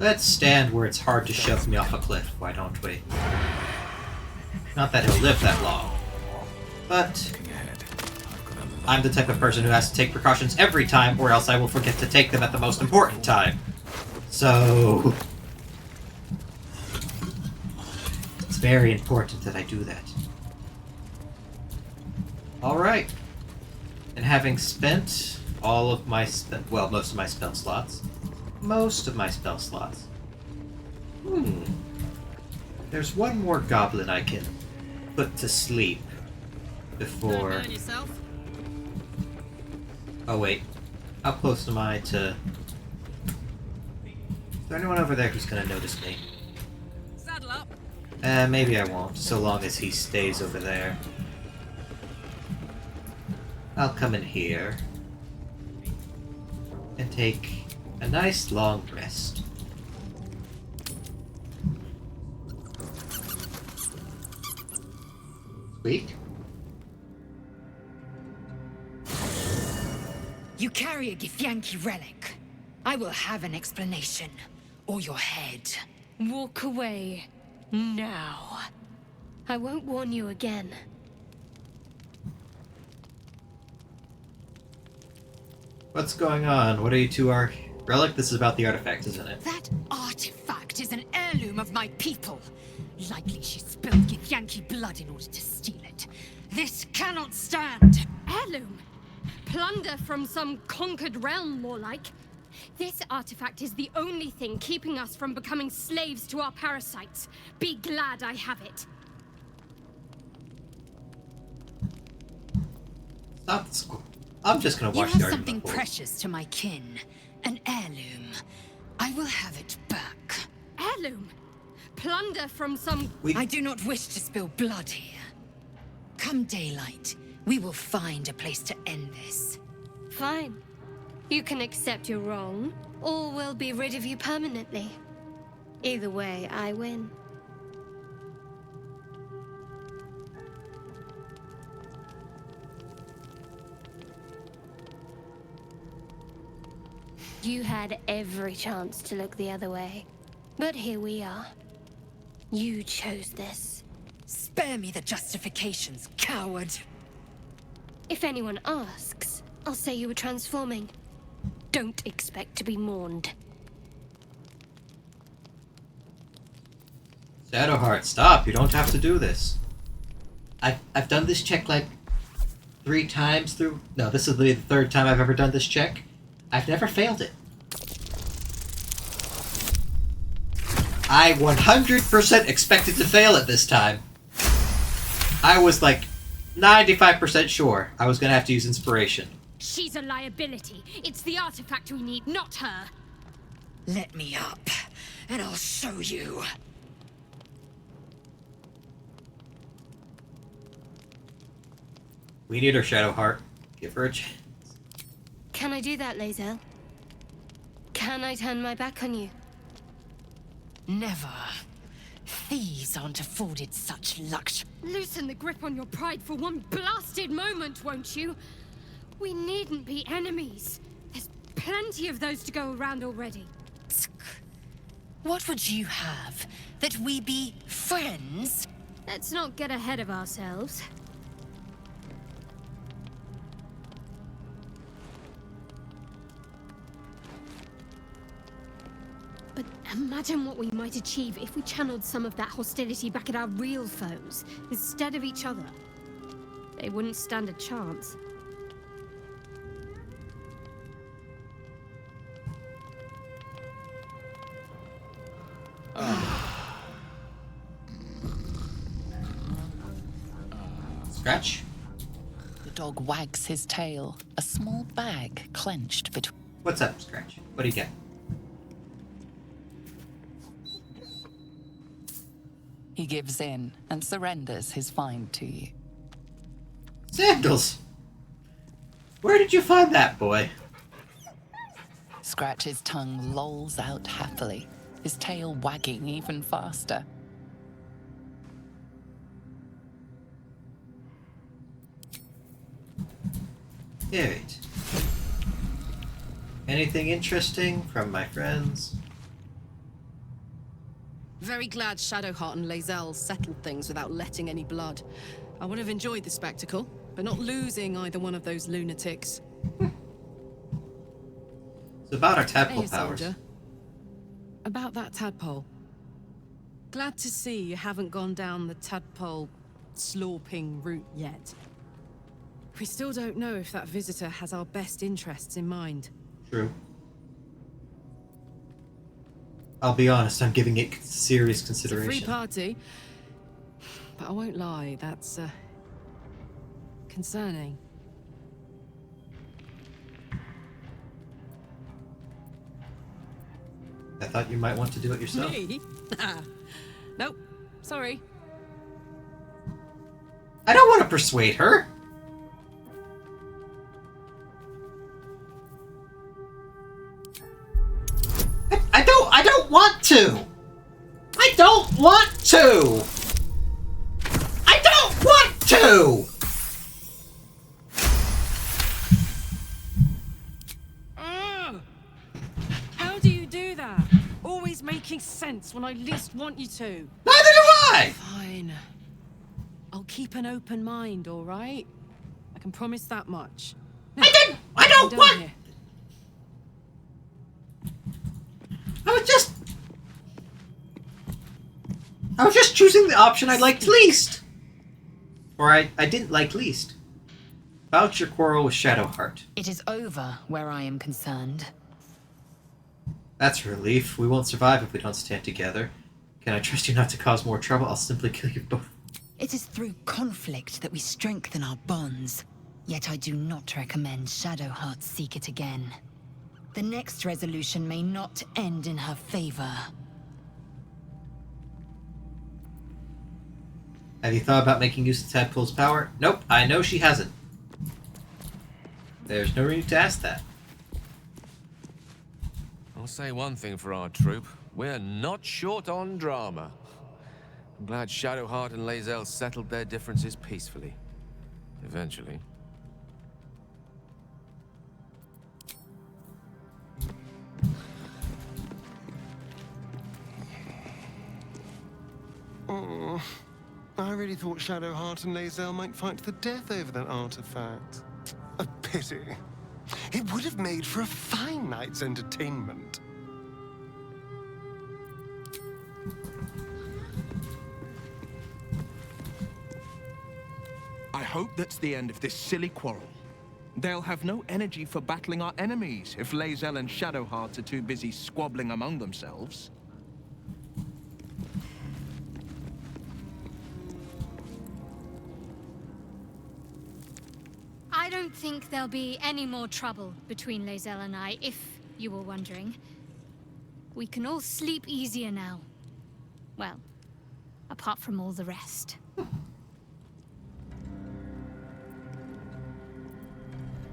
Let's stand where it's hard to shove me off a cliff, why don't we? Not that he'll live that long. But I'm the type of person who has to take precautions every time, or else I will forget to take them at the most important time. So it's very important that I do that. Alright. And having spent all of my most of my spell slots. There's one more goblin I can put to sleep before... Oh wait. How close am I to... Is there anyone over there who's gonna notice me? Saddle up. Maybe I won't, so long as he stays over there. I'll come in here and take a nice long rest. Sweet. You carry a Githyanki relic. I will have an explanation. Or your head. Walk away. Now. I won't warn you again. What's going on? What are you two are? Relic? This is about the artifact, isn't it? That artifact is an heirloom of my people. Likely she spilled Githyanki blood in order to steal it. This cannot stand. Heirloom? Plunder from some conquered realm, more like. This artifact is the only thing keeping us from becoming slaves to our parasites. Be glad I have it. Stop the school. I'm just gonna watch you the have argument. something precious to my kin. An heirloom. I will have it back. Heirloom? Plunder from some... I do not wish to spill blood here. Come daylight, we will find a place to end this. Fine. You can accept you're wrong, or we'll be rid of you permanently. Either way, I win. You had every chance to look the other way. But here we are. You chose this. Spare me the justifications, coward! If anyone asks, I'll say you were transforming. Don't expect to be mourned. Shadowheart, stop. You don't have to do this. I've done this check like 3 times through... No, this is the 3rd time I've ever done this check. I've never failed it. I 100% expected to fail it this time. I was like 95% sure I was going to have to use inspiration. She's a liability. It's the artifact we need, not her. Let me up, and I'll show you. We need her, Shadowheart. Give her a chance. Can I do that, Lae'zel? Can I turn my back on you? Never. Thieves aren't afforded such luxury. Loosen the grip on your pride for one blasted moment, won't you? We needn't be enemies. There's plenty of those to go around already. What would you have? That we be friends? Let's not get ahead of ourselves. But imagine what we might achieve if we channeled some of that hostility back at our real foes, instead of each other. They wouldn't stand a chance. Scratch? The dog wags his tail, a small bag clenched between... What's up, Scratch? What do you get? He gives in and surrenders his find to you. Sandals! Where did you find that, boy? Scratch's tongue lolls out happily, his tail wagging even faster. Alright. Anything interesting from my friends? Very glad Shadowheart and Lae'zel settled things without letting any blood. I would have enjoyed the spectacle, but not losing either one of those lunatics. It's about our tadpole Hey, powers. soldier. About that tadpole. Glad to see you haven't gone down the tadpole slorping route yet. We still don't know if that visitor has our best interests in mind. True. I'll be honest, I'm giving it serious It's a consideration. free party, but I won't lie, that's concerning. I thought you might want to do it yourself. Me? Nope, sorry. I don't want to persuade her. I don't want to. I don't want to. I don't want to. How do you do that? Always making sense when I least want you to. Neither do I. Fine. I'll keep an open mind, all right? I can promise that much. I don't want. Here. I was just choosing the option I liked least. Or I didn't like least. About your quarrel with Shadowheart. It is over where I am concerned. That's a relief. We won't survive if we don't stand together. Can I trust you not to cause more trouble? I'll simply kill you both. It is through conflict that we strengthen our bonds. Yet I do not recommend Shadowheart seek it again. The next resolution may not end in her favor. Have you thought about making use of Tadpole's power? Nope, I know she hasn't. There's no reason to ask that. I'll say one thing for our troop. We're not short on drama. I'm glad Shadowheart and Lae'zel settled their differences peacefully. Eventually. Oh, I really thought Shadowheart and Lae'zel might fight to the death over that artifact. A pity. It would have made for a fine night's entertainment. I hope that's the end of this silly quarrel. They'll have no energy for battling our enemies if Lae'zel and Shadowheart are too busy squabbling among themselves. I don't think there'll be any more trouble between Lae'zel and I, if you were wondering. We can all sleep easier now. Well, apart from all the rest.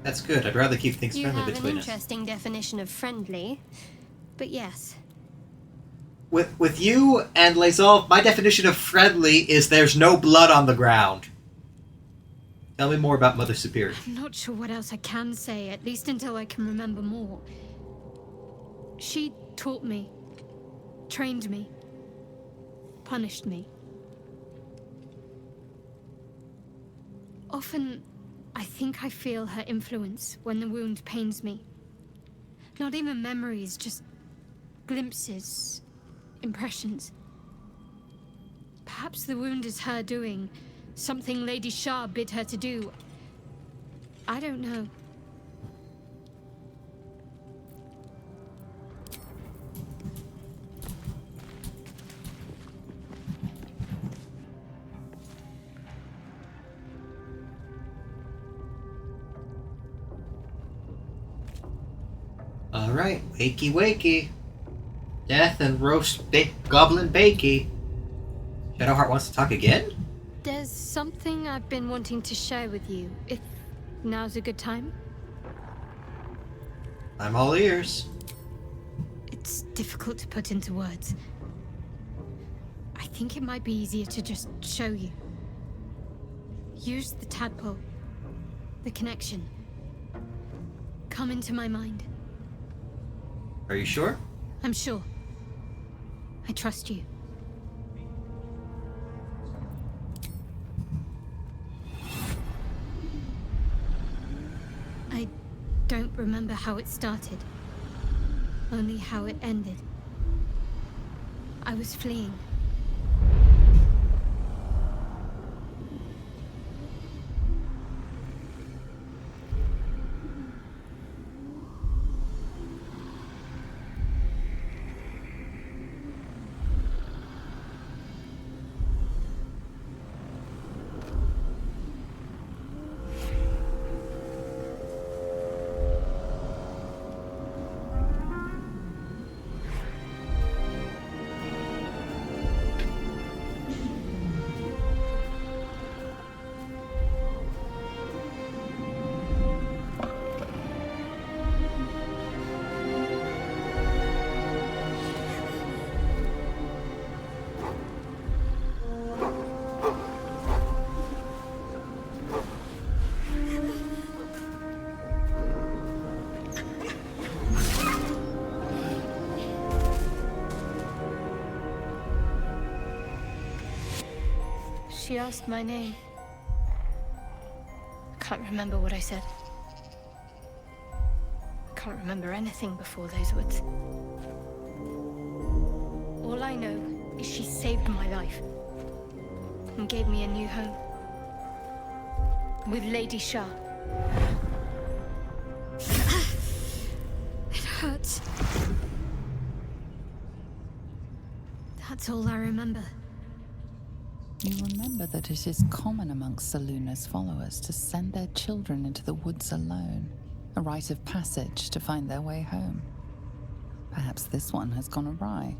That's good. I'd rather keep things You friendly have an between us. interesting definition of friendly, but yes. With you and Lae'zel, my definition of friendly is there's no blood on the ground. Tell me more about Mother Superior. I'm not sure what else I can say, at least until I can remember more. She taught me, trained me, punished me. Often, I think I feel her influence when the wound pains me. Not even memories, just glimpses, impressions. Perhaps the wound is her doing something Lady Shah bid her to do. I don't know. Alright, wakey wakey. Death and roast goblin bakey. Shadowheart wants to talk again? There's something I've been wanting to share with you, if now's a good time. I'm all ears. It's difficult to put into words. I think it might be easier to just show you. Use the tadpole. The connection. Come into my mind. Are you sure? I'm sure. I trust you. don't remember how it started. Only how it ended. I was fleeing. She asked my name. Can't remember what I said. Can't remember anything before those words. All I know is she saved my life and gave me a new home with Lady Shah. It hurts. That's all I remember. You remember that it is common amongst Selûne's followers to send their children into the woods alone, a rite of passage to find their way home. Perhaps this one has gone awry.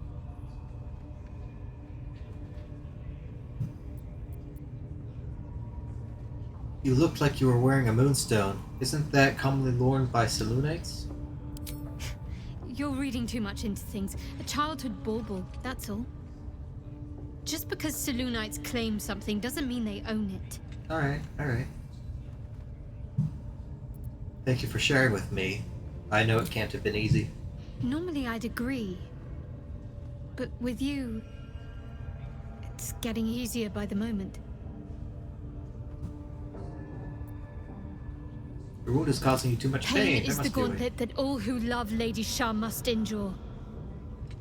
You looked like you were wearing a moonstone. Isn't that commonly worn by Selûnites? You're reading too much into things. A childhood bauble, that's all. Just because Selûnites claim something doesn't mean they own it. Alright, alright. Thank you for sharing with me. I know it can't have been easy. Normally I'd agree. But with you, it's getting easier by the moment. Your wound is causing you too much pain. Pain is the gauntlet that all who love Lady Shah must endure.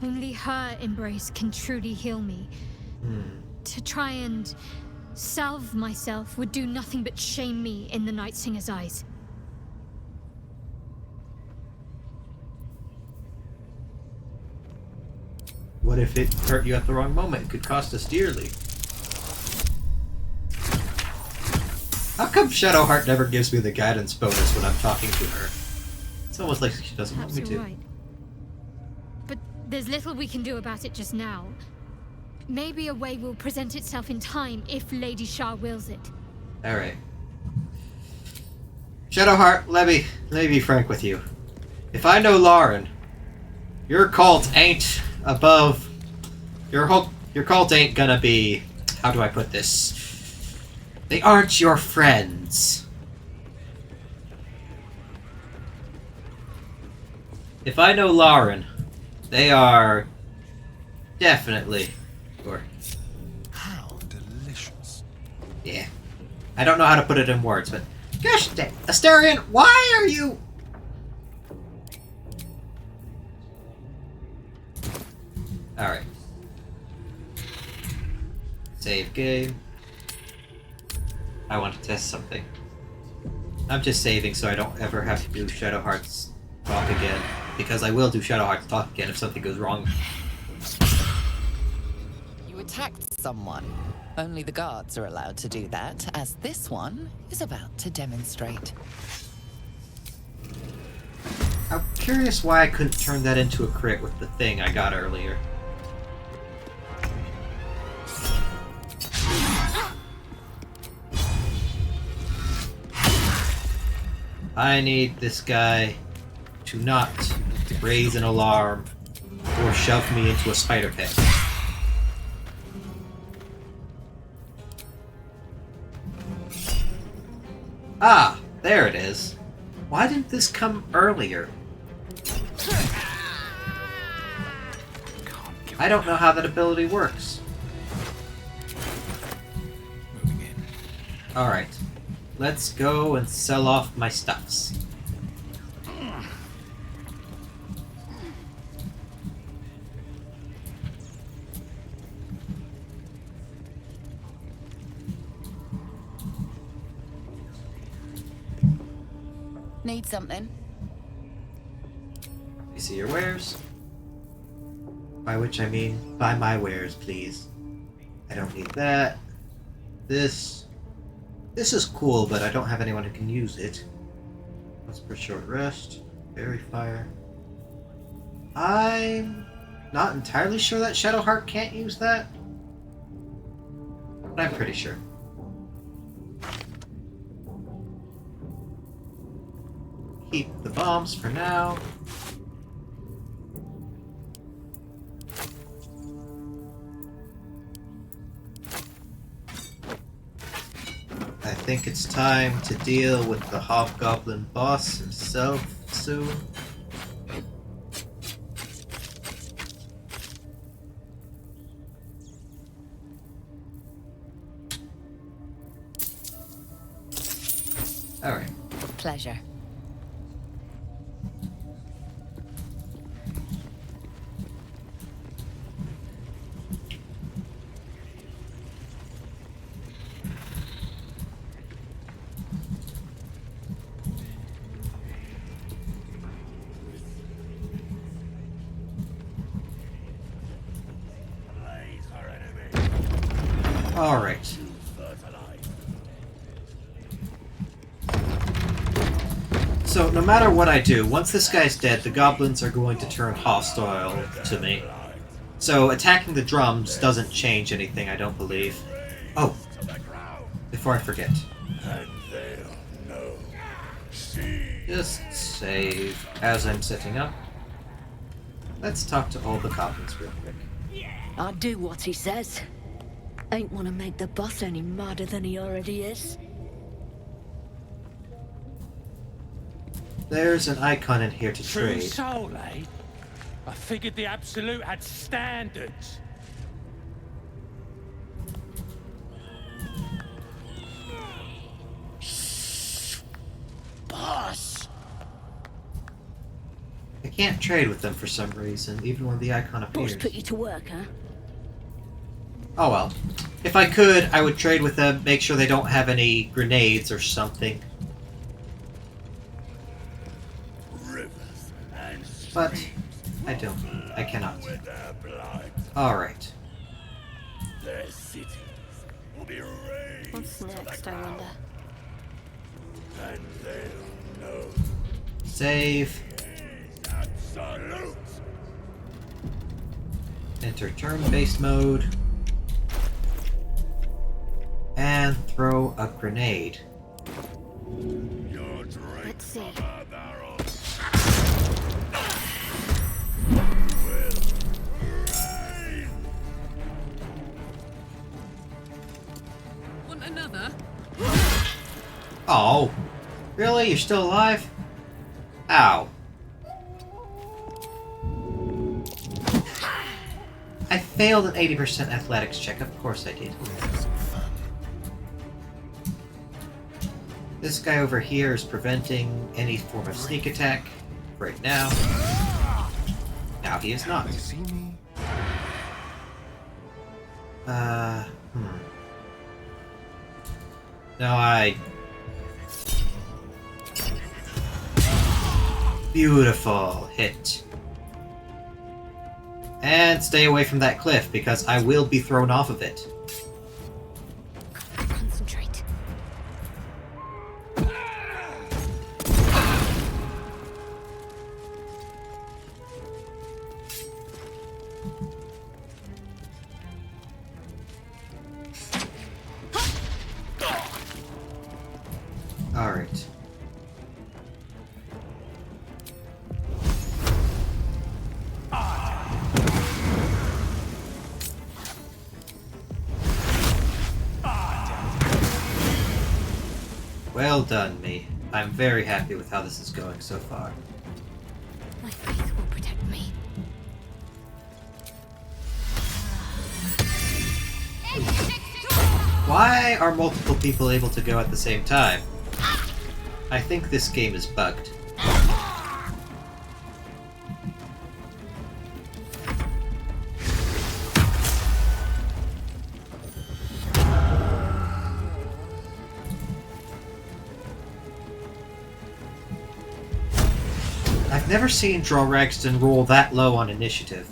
Only her embrace can truly heal me. To try and salve myself would do nothing but shame me in the Night Singer's eyes. What if it hurt you at the wrong moment? It could cost us dearly. How come Shadowheart never gives me the guidance bonus when I'm talking to her? It's almost like she doesn't want me to. Right. But there's little we can do about it just now. Maybe a way will present itself in time if Lady Shah wills it. Alright. Shadowheart, let me be frank with you. If I know Lauren, your cult ain't above... Your cult ain't gonna be... How do I put this? They aren't your friends. If I know Lauren, they are... Definitely... How delicious. Yeah. I don't know how to put it in words, but... Gosh dang, Asterion, why are you... Alright. Save game. I want to test something. I'm just saving so I don't ever have to do Shadowheart's talk again. Because I will do Shadowheart's talk again if something goes wrong. You attacked someone. Only the guards are allowed to do that, as this one is about to demonstrate. I'm curious why I couldn't turn that into a crit with the thing I got earlier. I need this guy to not raise an alarm or shove me into a spider pit. Ah, there it is. Why didn't this come earlier? I don't know how that ability works. Alright. Let's go and sell off my stuffs. Need something? You see your wares? By which I mean, buy my wares, please. I don't need that. This is cool, but I don't have anyone who can use it. Let's per short rest. Fairy fire. I'm not entirely sure that Shadowheart can't use that, but I'm pretty sure. Keep the bombs for now. I think it's time to deal with the Hobgoblin boss himself soon. Alright. Pleasure. Alright. So, no matter what I do, once this guy's dead, the goblins are going to turn hostile to me. So, attacking the drums doesn't change anything, I don't believe. Oh, before I forget. Just save as I'm setting up. Let's talk to all the goblins real quick. I'll do what he says. Ain't want to make the boss any madder than he already is. There's an icon in here to True trade. soul, eh? I figured the Absolute had standards. Boss! I can't trade with them for some reason, even when the icon appears. Boss put you to work, huh? Oh well. If I could, I would trade with them, make sure they don't have any grenades or something. But I don't. I cannot. Alright. What's next, I wonder? Save. Enter turn-based mode. And throw a grenade. Let's see. Want another? Oh. Really? You're still alive? Ow. I failed an 80% athletics check. Of course I did. This guy over here is preventing any form of sneak attack right now. Now he is not. No, I... Beautiful hit. And stay away from that cliff, because I will be thrown off of it. Concentrate. Alright. Well done, me. I'm very happy with how this is going so far. My faith will protect me. Why are multiple people able to go at the same time? I think this game is bugged. I've never seen Droraxton roll that low on initiative.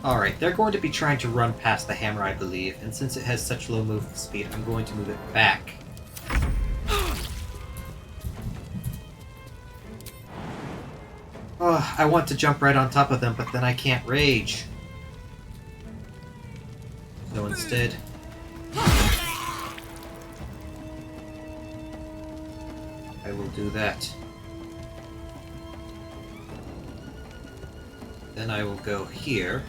Alright, they're going to be trying to run past the hammer, I believe, and since it has such low movement speed, I'm going to move it back. Oh, I want to jump right on top of them, but then I can't rage. So instead... I will do that. Then I will go here.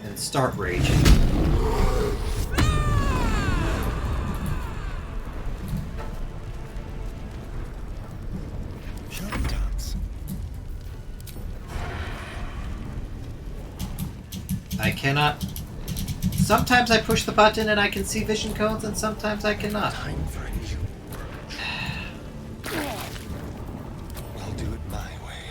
And start raging. I cannot. Sometimes I push the button and I can see vision cones, and sometimes I cannot. Time for a new approach. I'll do it my way.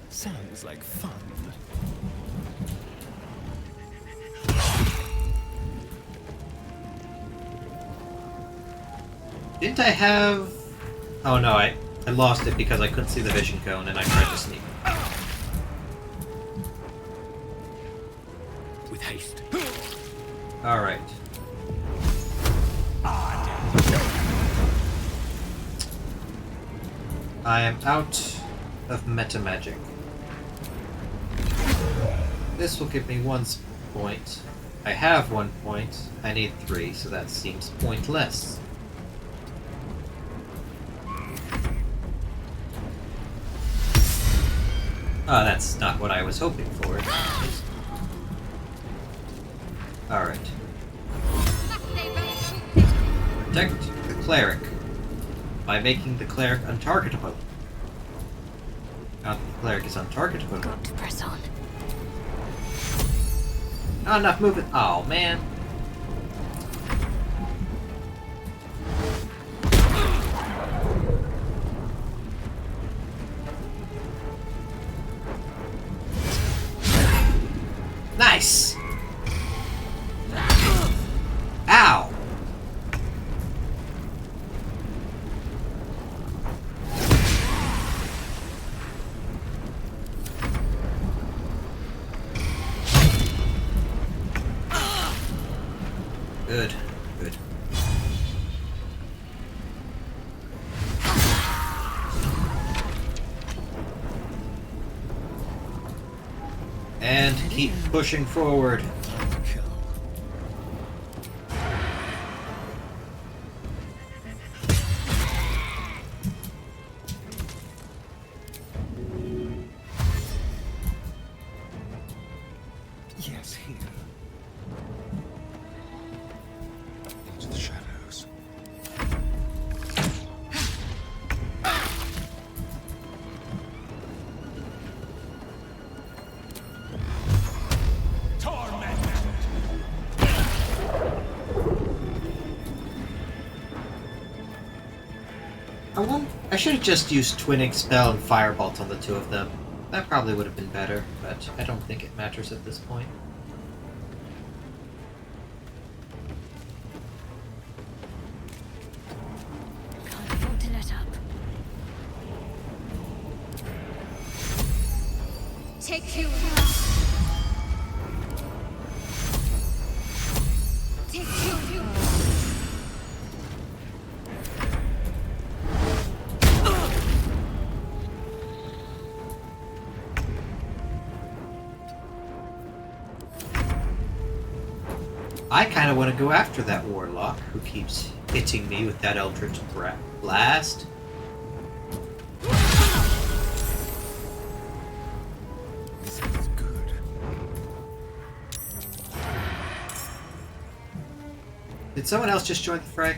Sounds like fun. Didn't I have... Oh no, I lost it because I couldn't see the vision cone and I tried to sneak. With haste. Alright. I am out of meta magic. This will give me 1 point. I have 1 point. I need 3, so that seems pointless. Oh, that's not what I was hoping for. Alright. Protect the cleric by making the cleric untargetable. Now that the cleric is untargetable. Got to press on. Not enough movement. Oh, man. Nice! Ow! Good, good. And keep pushing forward. Yes, here. Into the shadows. I should have just used Twinning Spell and Firebolt on the two of them. That probably would have been better, but I don't think it matters at this point. Can't afford to let up. Take you. Take you. I kind of want to go after that warlock who keeps hitting me with that Eldritch Blast. This is good. Did someone else just join the fray?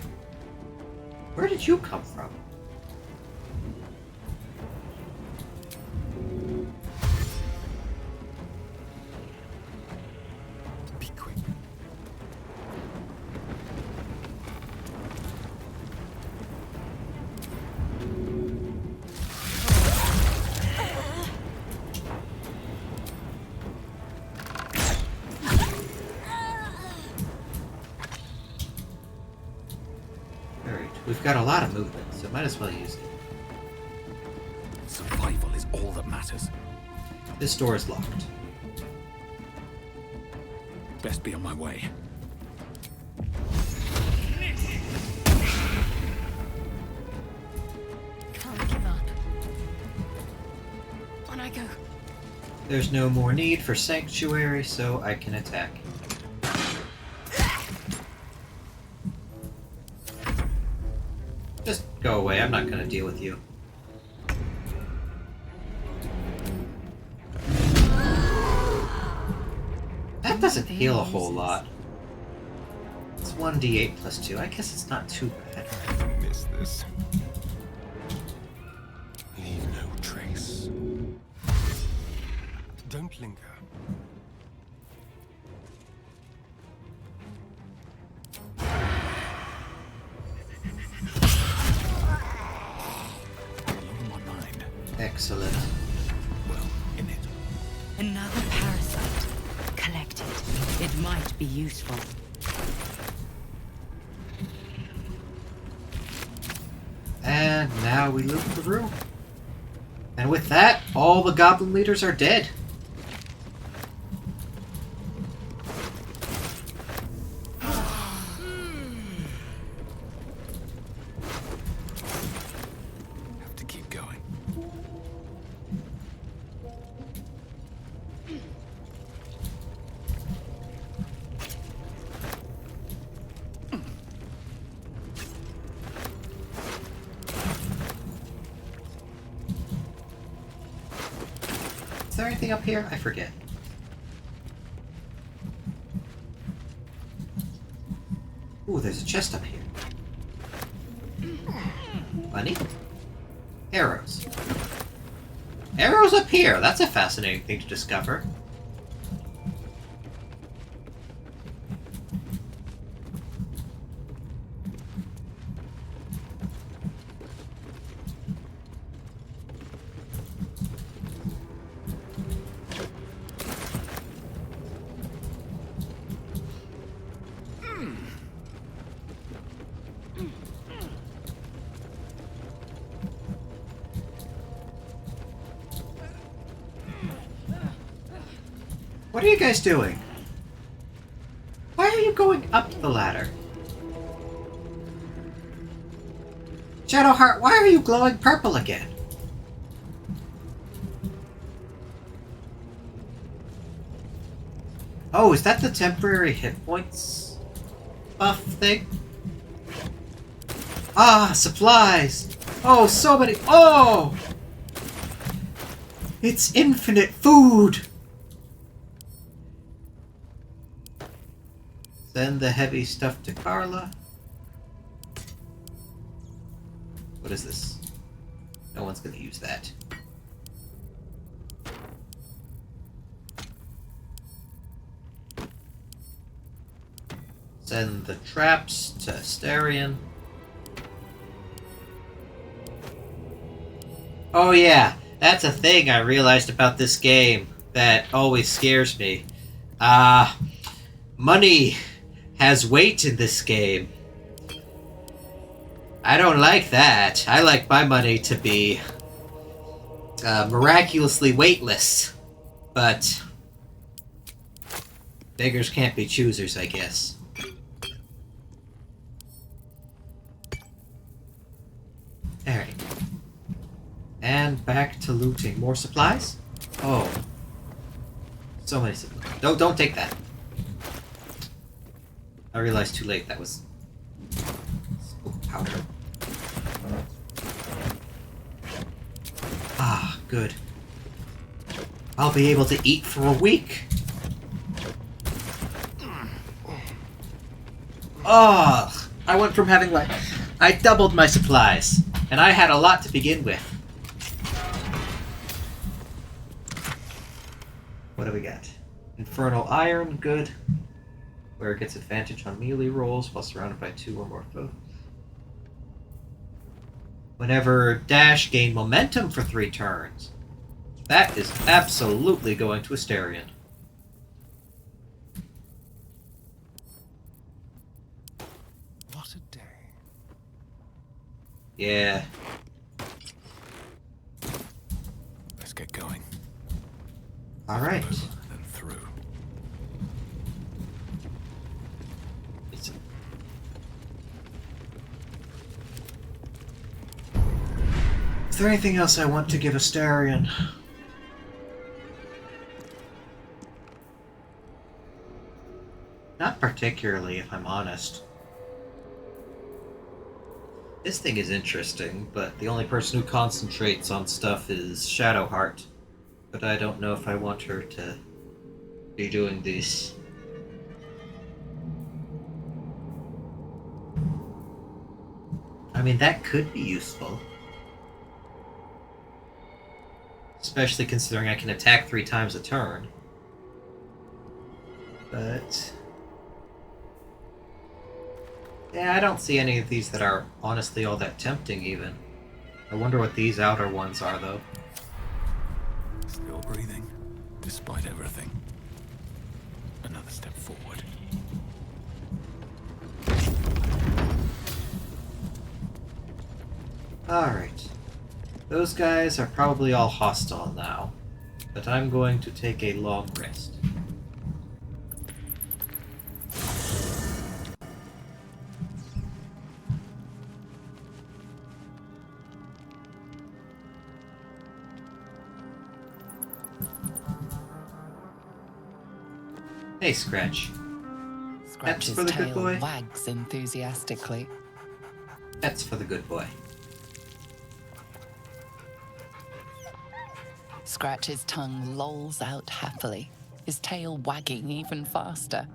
Where did you come from? We've got a lot of movement, so might as well use it. Survival is all that matters. This door is locked. Best be on my way. Can't give up. On I go. There's no more need for sanctuary, so I can attack. Just go away, I'm not gonna deal with you. That doesn't heal a whole lot. It's 1d8 plus 2. I guess it's not too bad. I miss this. Leave no trace. Don't linger. Excellent. Well, in it. Another parasite. Collected. It might be useful. And now we loot the room. And with that, all the goblin leaders are dead. Have to keep going. Is there anything up here? I forget. Ooh, there's a chest up here. Money? Arrows. Arrows up here! That's a fascinating thing to discover. What are you guys doing? Why are you going up the ladder? Shadowheart, why are you glowing purple again? Oh, is that the temporary hit points buff thing? Ah, supplies! Oh, so many! Oh! It's infinite food! Send the heavy stuff to Carla. What is this? No one's gonna use that. Send the traps to Asterion. Oh yeah, that's a thing I realized about this game that always scares me. Money has weight in this game. I don't like that. I like my money to be miraculously weightless. But beggars can't be choosers, I guess. Alright. And back to looting. More supplies? Oh. So many supplies. Don't take that. I realized too late that was powder. Ah, good. I'll be able to eat for a week. Oh, I went from having I doubled my supplies, and I had a lot to begin with. What do we got? Infernal Iron, good. Where it gets advantage on melee rolls while surrounded by 2 or more foes. Whenever dash gain momentum for 3 turns. That is absolutely going to Asterion. What a day. Yeah. Let's get going. Alright. And through. Is there anything else I want to give Astarion? Not particularly, if I'm honest. This thing is interesting, but the only person who concentrates on stuff is Shadowheart. But I don't know if I want her to be doing this. I mean, that could be useful. Especially considering I can attack 3 times a turn. But... yeah, I don't see any of these that are honestly all that tempting, even. I wonder what these outer ones are, though. Still breathing, despite everything. Another step forward. Alright. Those guys are probably all hostile now, but I'm going to take a long rest. Hey, Scratch. That's Scratch's for the good tail boy. wags enthusiastically. That's for the good boy. Scratch's tongue lolls out happily, his tail wagging even faster.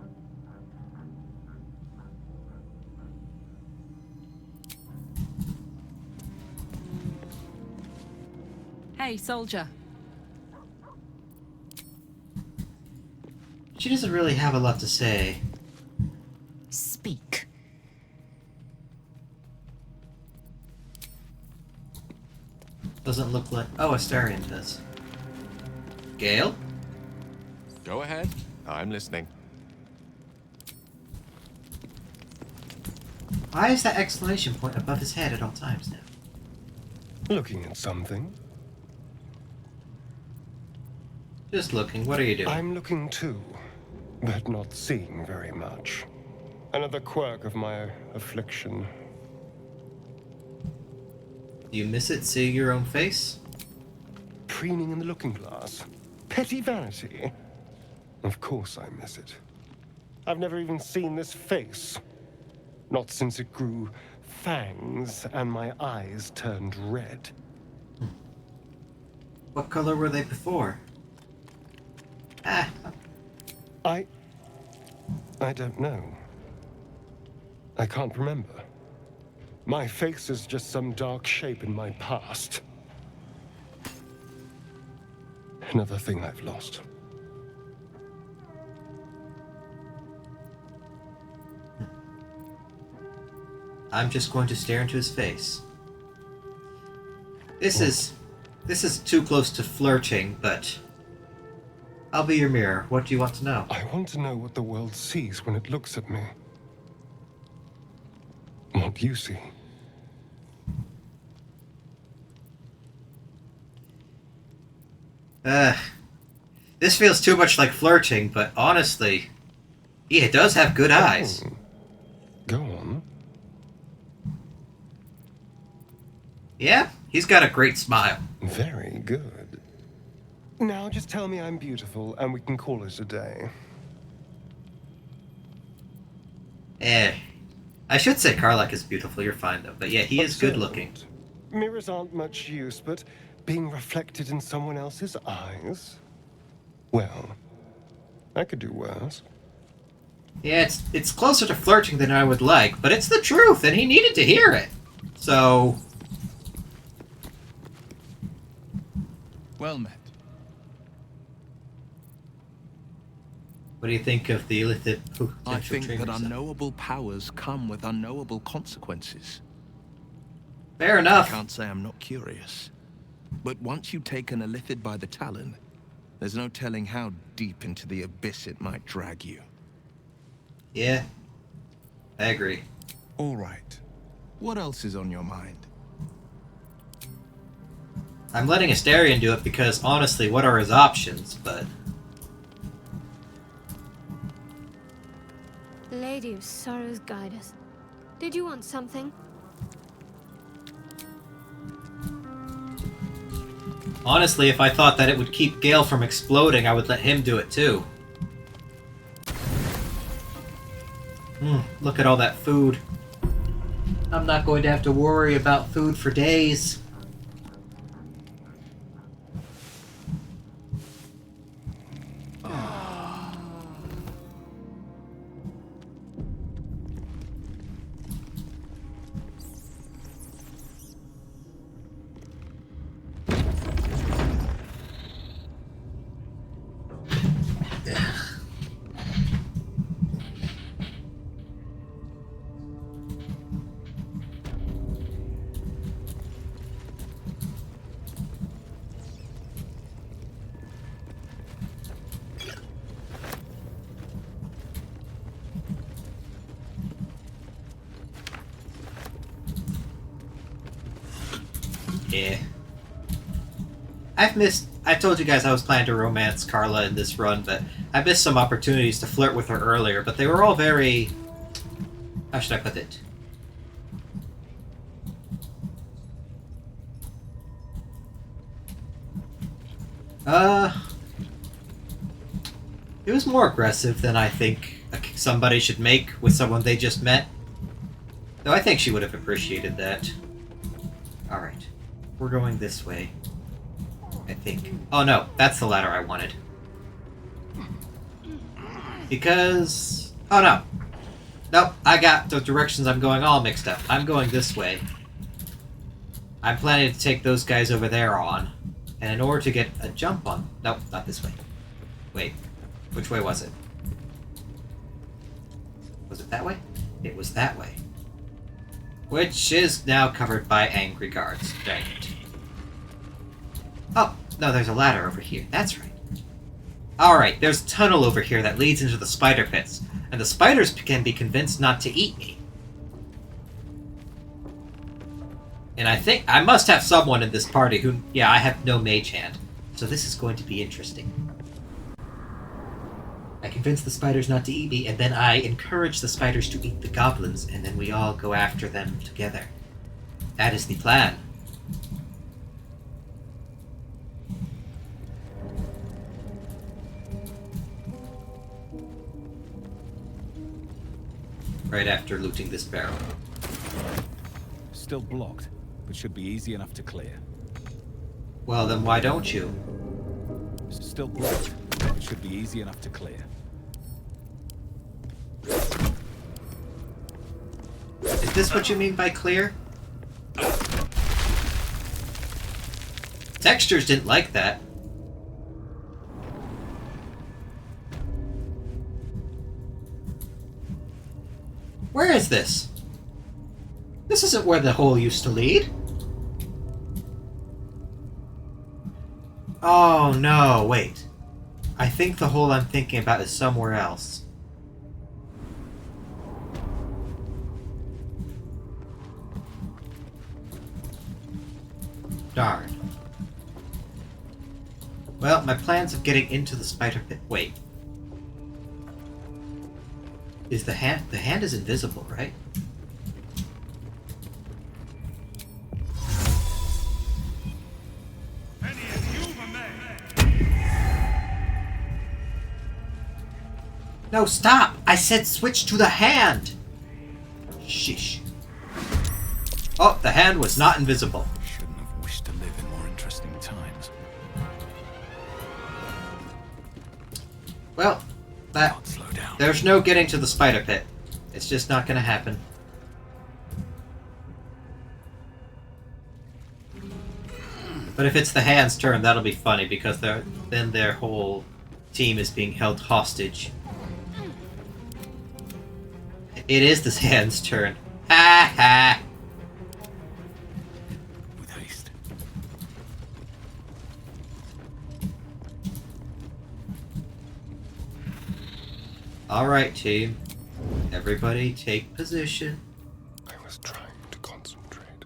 Hey, soldier. She doesn't really have a lot to say. Speak. Doesn't look like... oh, Astarion does. Gale? Go ahead. I'm listening. Why is that exclamation point above his head at all times now? Looking at something? Just looking. What are you doing? I'm looking too, but not seeing very much. Another quirk of my affliction. Do you miss it seeing your own face? Preening in the looking glass. Petty vanity. Of course I miss it. I've never even seen this face. Not since it grew fangs and my eyes turned red. What color were they before? Ah. I don't know. I can't remember. My face is just some dark shape in my past. Another thing I've lost. I'm just going to stare into his face. This is too close to flirting, but I'll be your mirror. What do you want to know? I want to know what the world sees when it looks at me. What you see. This feels too much like flirting, but honestly, he does have good eyes. Go on. Yeah, he's got a great smile. Very good. Now just tell me I'm beautiful and we can call it a day. I should say Karlach is beautiful, you're fine though, but yeah, he is good looking. Mirrors aren't much use, but being reflected in someone else's eyes? Well, I could do worse. Yeah, it's closer to flirting than I would like, but it's the truth, and he needed to hear it. So... well met. what do you think of the illicit potential I think that triggers? unknowable powers come with unknowable consequences. Fair enough. I can't say I'm not curious. But once you take an illithid by the talon, there's no telling how deep into the abyss it might drag you. Yeah, I agree. All right. What else is on your mind? I'm letting Asterion do it because, honestly, what are his options? But Lady of Sorrows, guide us. Did you want something? honestly, if I thought that it would keep Gale from exploding, I would let him do it too. Look at all that food. I'm not going to have to worry about food for days. Yeah. I told you guys I was planning to romance Carla in this run, but I missed some opportunities to flirt with her earlier, but they were all very... How should I put it? It was more aggressive than I think somebody should make with someone they just met. Though I think she would have appreciated that. Alright. We're going this way. I think. Oh no, that's the ladder I wanted. Because... Oh no. Nope, I got the directions I'm going all mixed up. I'm going this way. I'm planning to take those guys over there on. And in order to get a jump on... Nope, not this way. Wait. Which way was it? Was it that way? It was that way. Which is now covered by angry guards. Dang it. Oh, no, there's a ladder over here. That's right. Alright, there's a tunnel over here that leads into the spider pits. And the spiders can be convinced not to eat me. And I think I must have someone in this party who... Yeah, I have no mage hand. So this is going to be interesting. I convince the spiders not to eat me, and then I encourage the spiders to eat the goblins, and then we all go after them together. That is the plan. Right after looting this barrel. Still blocked, but should be easy enough to clear. Well, then why don't you? Still blocked, but should be easy enough to clear. Is this what you mean by clear? Textures didn't like that. Where is this? This isn't where the hole used to lead. Oh no, wait. I think the hole I'm thinking about is somewhere else. Darn. Well, my plans of getting into the spider pit... Wait. Is the hand... The hand is invisible, right? No, stop! I said switch to the hand! Sheesh. Oh, the hand was not invisible. Shouldn't have wished to live in more interesting times. Well, there's no getting to the spider pit. It's just not gonna happen. But if it's the hand's turn, that'll be funny, because then their whole team is being held hostage. It is the hand's turn. Ha ha! With haste. Alright, team. Everybody take position. I was trying to concentrate.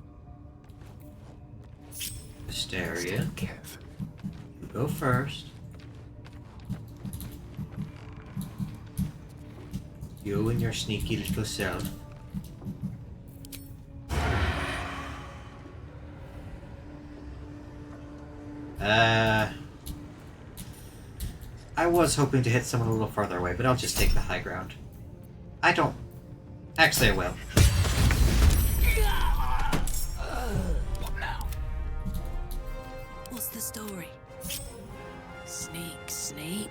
Hysteria. You go first. You and your sneaky little self. I was hoping to hit someone a little farther away, but I'll just take the high ground. I don't... Actually, I will. What now? What's the story? Sneak.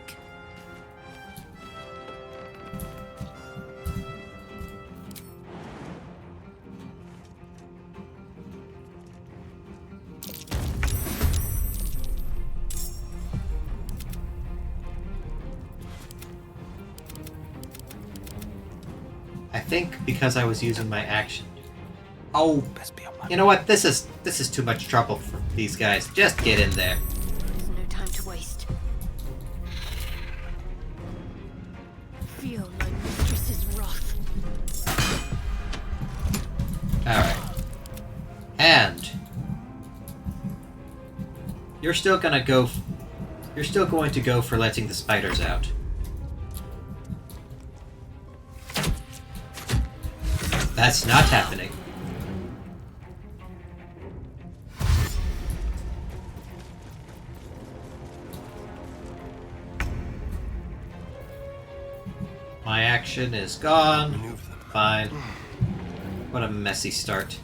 I think because I was using my action. Oh, you know what? This is too much trouble for these guys. Just get in there. There's no time to waste. Feel my mistress's wrath. Alright. And you're still going to go for letting the spiders out. That's not happening. My action is gone. Fine. What a messy start.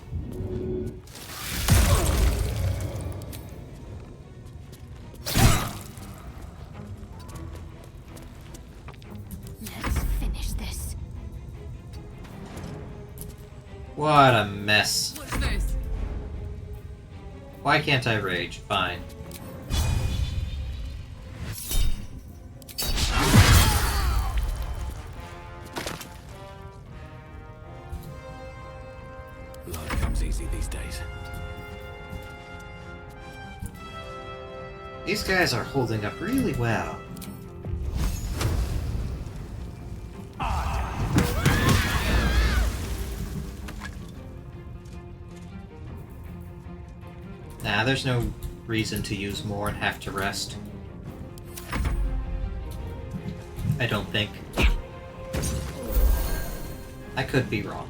Let's finish this. What a mess. What's this? Why can't I rage? Fine. Blood comes easy these days. These guys are holding up really well. Nah, there's no reason to use more and have to rest. I don't think. I could be wrong,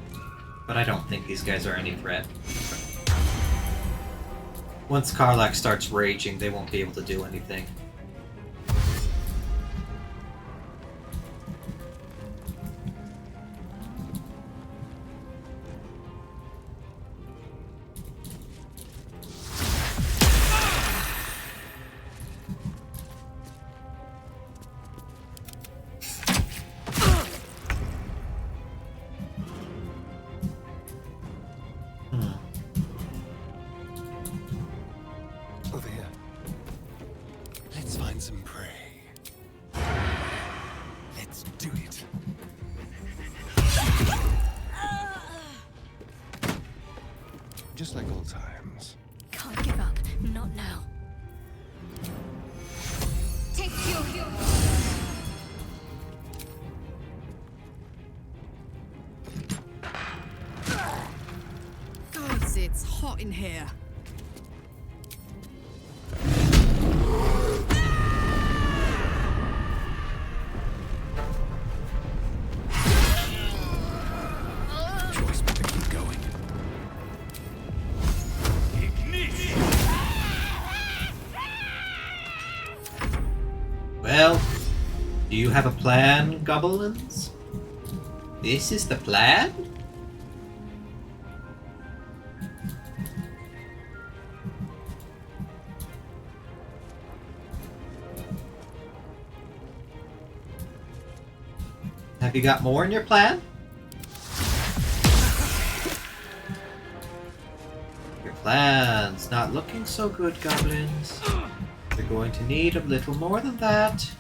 but I don't think these guys are any threat. Once Karlach starts raging, they won't be able to do anything. Over here. Let's find some prey. Let's do it. Just like old times. Can't give up. Not now. Take you. Gods, it's hot in here. Choice but to keep going. Well, do you have a plan, goblins? This is the plan? Have you got more in your plan? Your plan's not looking so good, goblins. You're going to need a little more than that.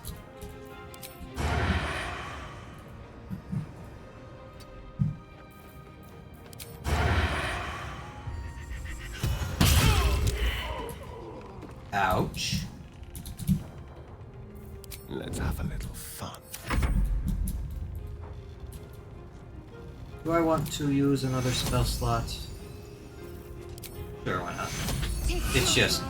Ouch. Let's have a little fun. Do I want to use another spell slot? Sure, why not? It's just,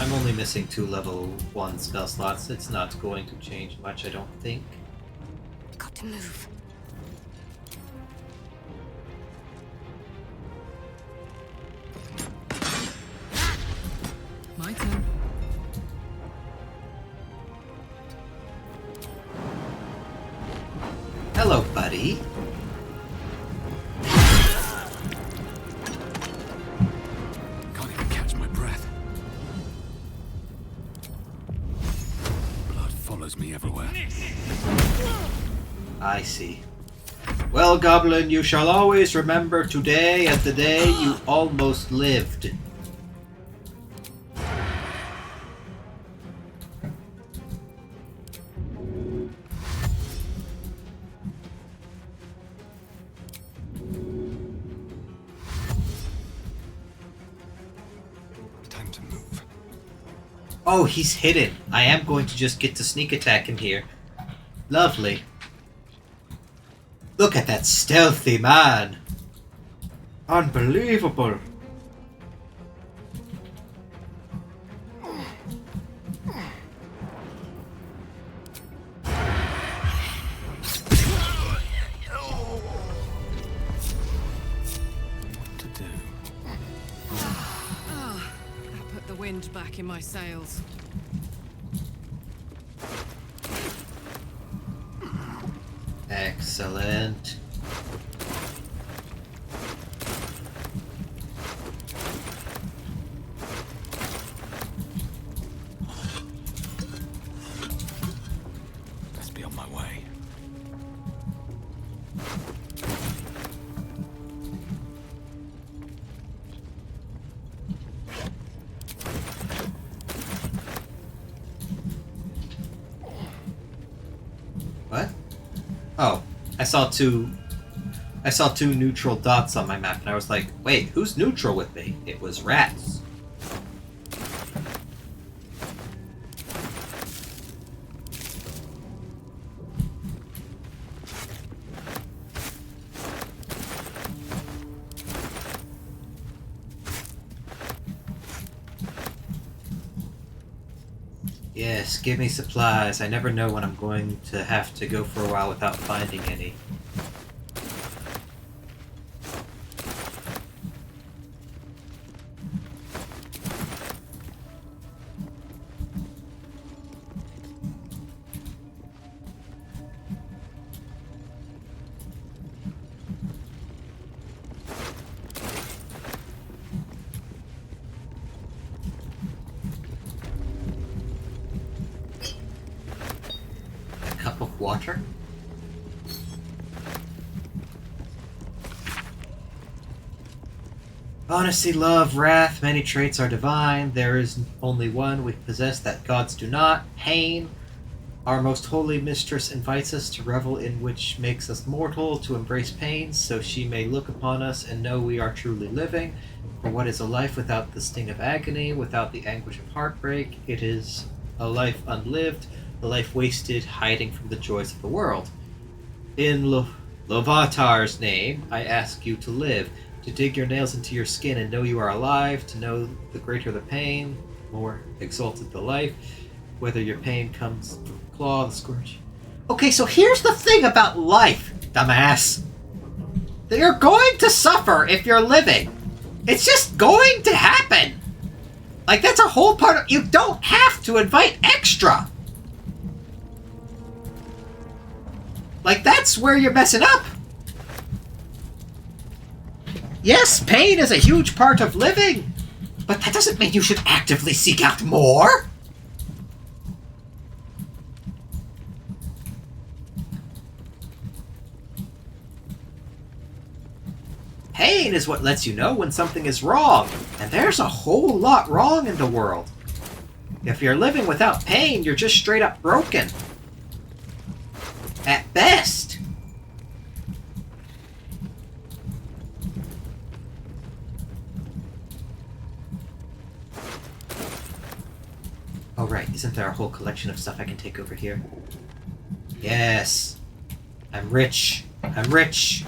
I'm only missing 2 level 1 spell slots. It's not going to change much, I don't think. Got to move. My turn. Hello, buddy. Can't even catch my breath. Blood follows me everywhere. I see. Well, Goblin, you shall always remember today as the day you almost lived. Time to move. Oh, he's hidden. I am going to just get to sneak attack him here. Lovely. Look at that stealthy man. Unbelievable. What to do? That put the wind back in my sails. Excellent. Let's be on my way. What? Oh, I saw two neutral dots on my map, and I was like, wait, who's neutral with me? It was rats. Yes, give me supplies. I never know when I'm going to have to go for a while without finding any. Cup of water? Honesty, love, wrath, many traits are divine. There is only one we possess that gods do not. Pain. Our most holy mistress invites us to revel in which makes us mortal, to embrace pain, so she may look upon us and know we are truly living. For what is a life without the sting of agony, without the anguish of heartbreak? It is a life unlived, a life wasted, hiding from the joys of the world. In Lovatar's name, I ask you to live, to dig your nails into your skin and know you are alive, to know the greater the pain, more exalted the life, whether your pain comes from the claw, the scourge. Okay, so here's the thing about life, dumbass. You're going to suffer if you're living. It's just going to happen. Like, that's a whole part of... You don't have to invite extra. Like, that's where you're messing up. Yes, pain is a huge part of living, but that doesn't mean you should actively seek out more. Pain is what lets you know when something is wrong, and there's a whole lot wrong in the world. If you're living without pain, you're just straight up broken. At best. Oh right, isn't there a whole collection of stuff I can take over here? Yes. I'm rich. I'm rich.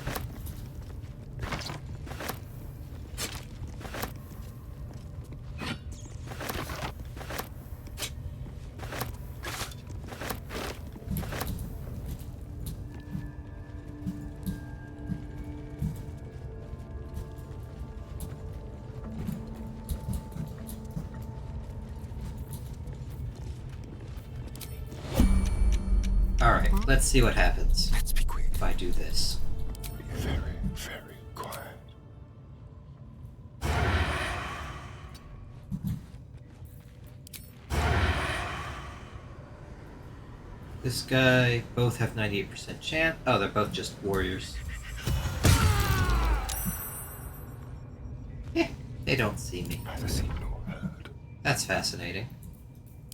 let's see what happens. Let's be quick. If I do this. Be very, very quiet. This guy, both have 98% chance. Oh, they're both just warriors. Yeah, they don't see me. Neither seen nor heard. That's fascinating.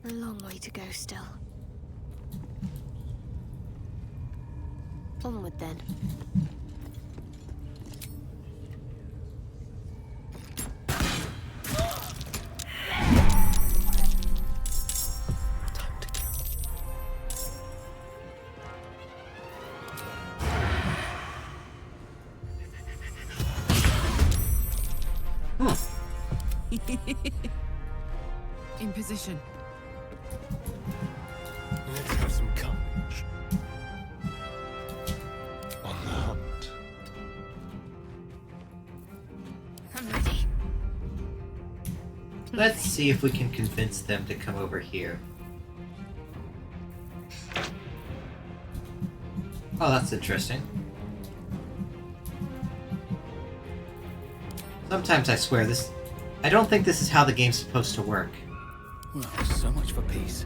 A long way to go still. Onward then. In position. Let's have some courage. On the hunt. I'm ready. Let's see if we can convince them to come over here. Oh, that's interesting. Sometimes I swear this... I don't think this is how the game's supposed to work. Well, so much for peace.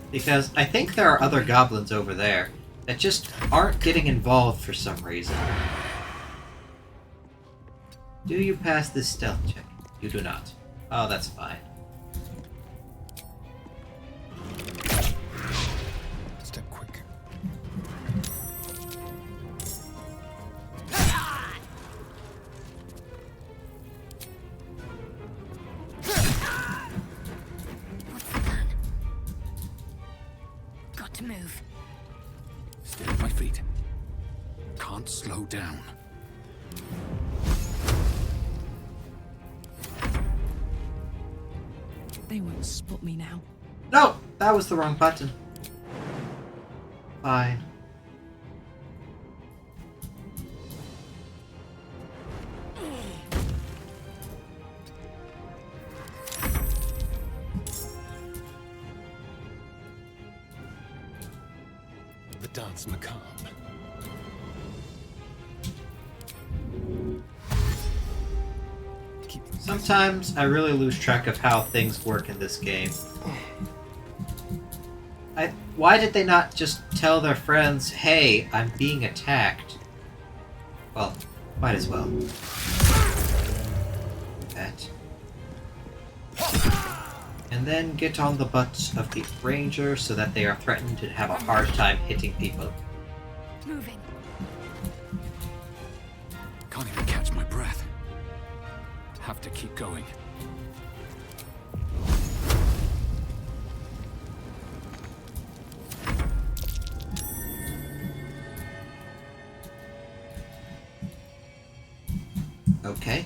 Because I think there are other goblins over there that just aren't getting involved for some reason. Do you pass this stealth check? You do not. Oh, that's fine. Step quick. What's the plan? Got to move. Stay at my feet. Can't slow down. They won't spot me now. No! That was the wrong button. Fine. The dance macabre. Sometimes I really lose track of how things work in this game. Why did they not just tell their friends, hey, I'm being attacked? Well, might as well. That. And then get on the butt of the ranger so that they are threatened and have a hard time hitting people. Moving. Can't even catch my breath. Have to keep going. Okay.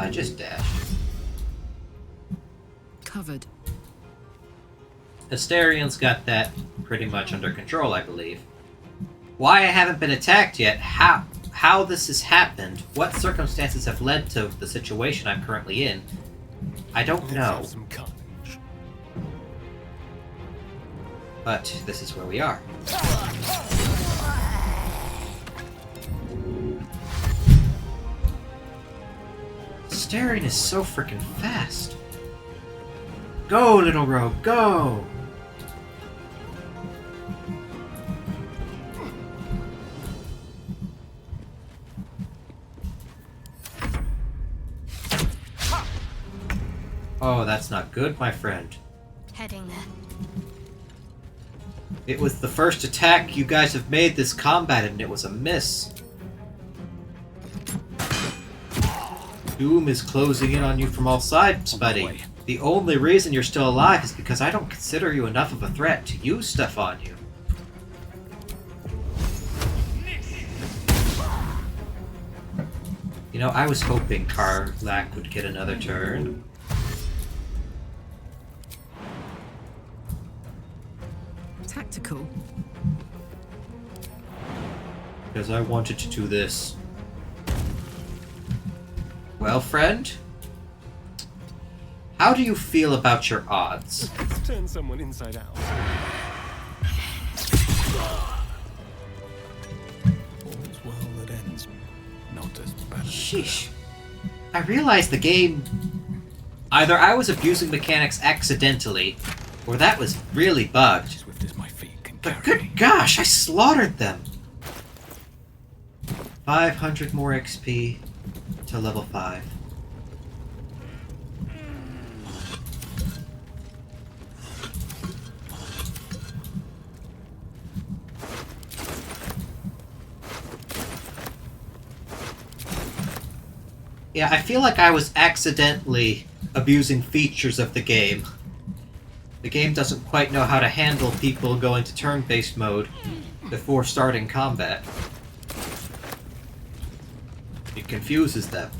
Just dash. Covered. Asterian's got that pretty much under control, I believe. Why I haven't been attacked yet, how this has happened, what circumstances have led to the situation I'm currently in, I don't know. But this is where we are. Asterian is so freaking fast. Go, little rogue, go! Oh, that's not good, my friend. Heading there. It was the first attack you guys have made this combat, and it was a miss. Doom is closing in on you from all sides, buddy. The only reason you're still alive is because I don't consider you enough of a threat to use stuff on you. You know, I was hoping Karlach would get another turn. Tactical. because I wanted to do this. Well, friend, how do you feel about your odds? Let's turn someone inside out. All's well that ends. Not as bad. Sheesh. I realized the game... Either I was abusing mechanics accidentally, or that was really bugged. Swift as my feet can But carry good gosh, I slaughtered them! 500 more XP to level 5. Yeah, I feel like I was accidentally abusing features of the game. The game doesn't quite know how to handle people going to turn-based mode before starting combat. It confuses them.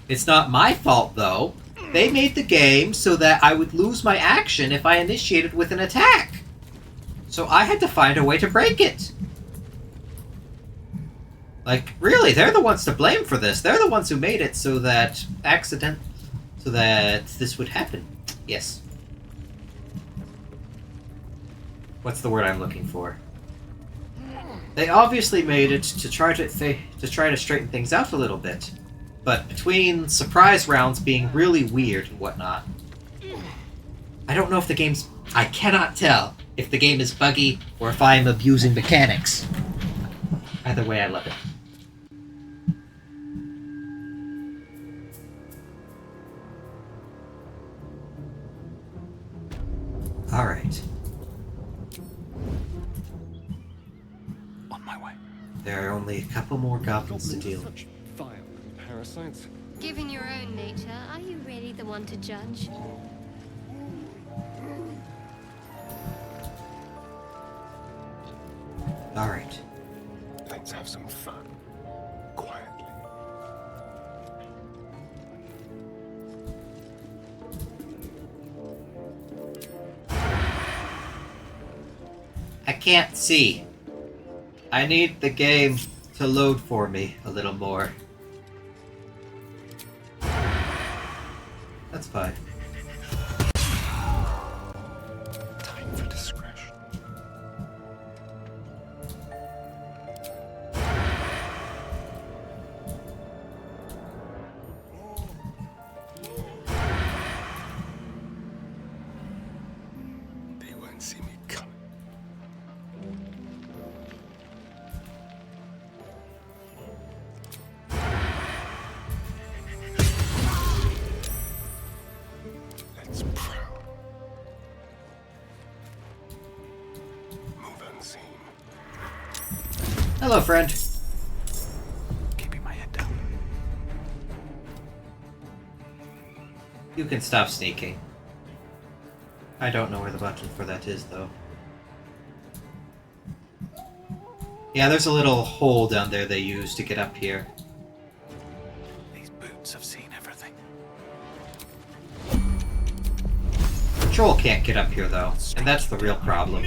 It's not my fault, though. They made the game so that I would lose my action if I initiated with an attack. So I had to find a way to break it. Like, really, they're the ones to blame for this. They're the ones who made it so that this would happen. Yes. What's the word I'm looking for? They obviously made it to try to straighten things out a little bit. But between surprise rounds being really weird and whatnot, I don't know if the game's... I cannot tell if the game is buggy or if I am abusing mechanics. Either way, I love it. Alright. On my way. There are only a couple more goblins to deal with. Such vile parasites. Given your own nature, are you really the one to judge? Alright. Let's have some fun. Quietly. I can't see. I need the game to load for me a little more. That's fine. Time for discretion. They won't see me coming. Let's prowl. Move unseen. Hello, friend. Keeping my head down. You can stop sneaking. I don't know where the button for that is, though. Yeah, there's a little hole down there they use to get up here. These boots have seen everything. Troll can't get up here, though, and that's the real problem.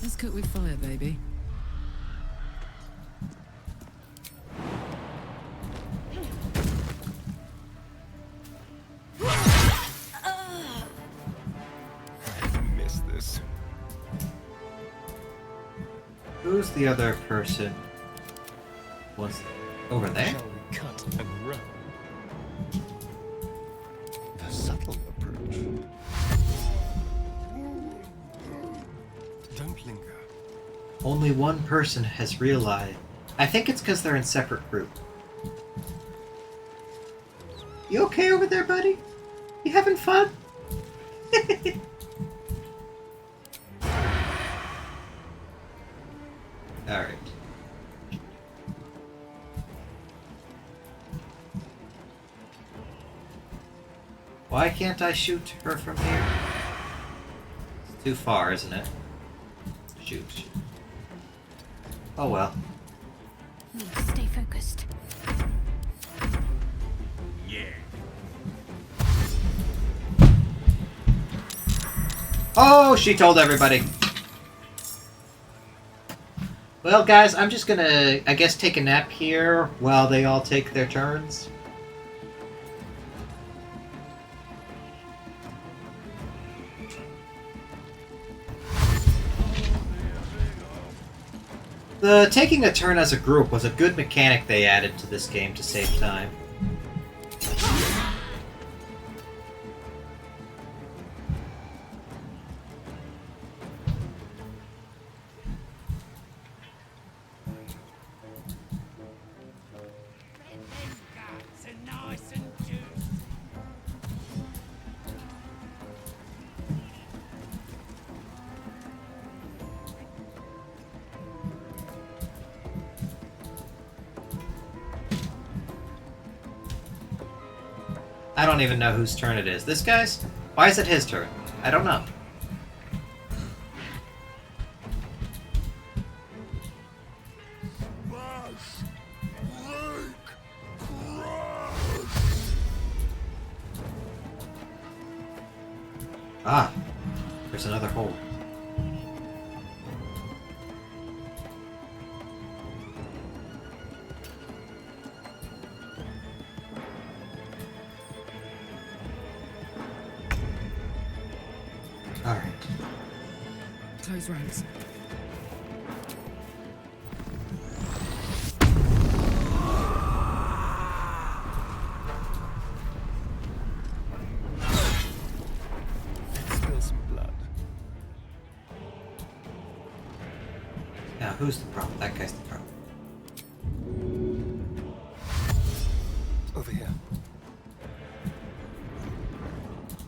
Let's cook with fire, baby. I missed this. Who's the other person? Was over there? Shall we cut and run? The subtle approach. Don't linger. Only one person has realized. I think it's because they're in separate groups. You okay over there, buddy? You having fun? Alright. Why can't I shoot her from here? It's too far, isn't it? Shoot. Oh well. Stay focused. Yeah. Oh, she told everybody. Well, guys, I'm just gonna, I guess, take a nap here while they all take their turns. The taking a turn as a group was a good mechanic they added to this game to save time. I don't even know whose turn it is. This guy's? Why is it his turn? I don't know. Ah, there's another hole. Alright. Close ranks. Let's spill some blood. Now, who's the problem? That guy's the problem. Over here.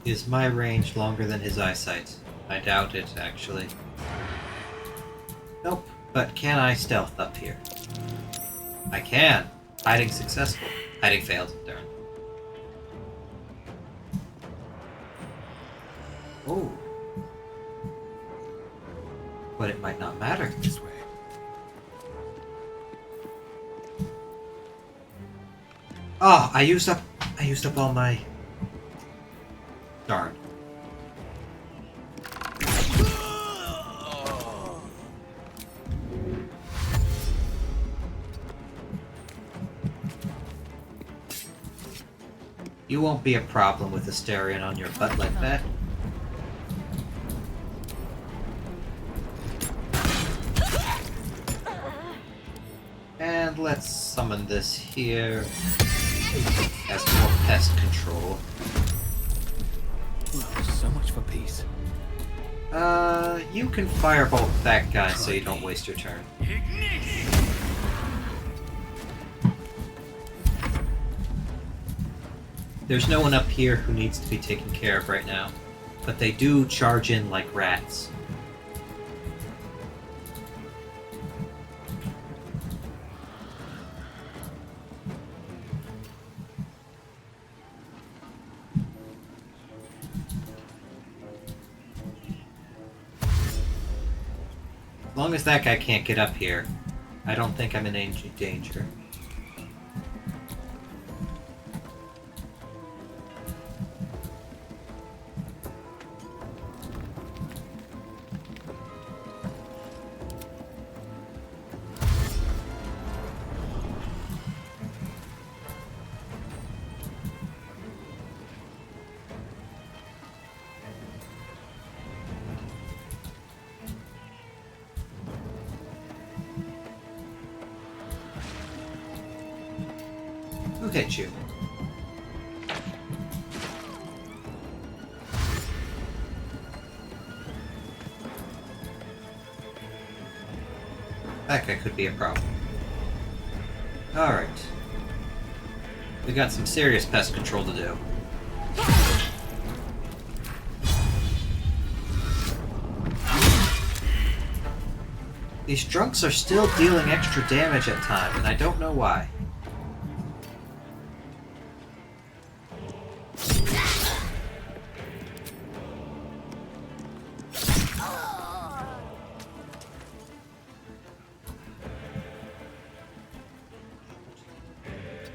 Is my range longer than his eyesight? I doubt it, actually. Nope, but can I stealth up here? I can! Hiding successful. Hiding failed, darn. Oh. But it might not matter. This way. Oh, I used up all my... Darn. You won't be a problem with Asterion on your butt like that. And let's summon this here as more pest control. So much for peace. You can firebolt that guy so you don't waste your turn. There's no one up here who needs to be taken care of right now, but they do charge in like rats. As long as that guy can't get up here, I don't think I'm in any danger. Who hit you? That guy could be a problem. Alright. We got some serious pest control to do. These drunks are still dealing extra damage at times, and I don't know why.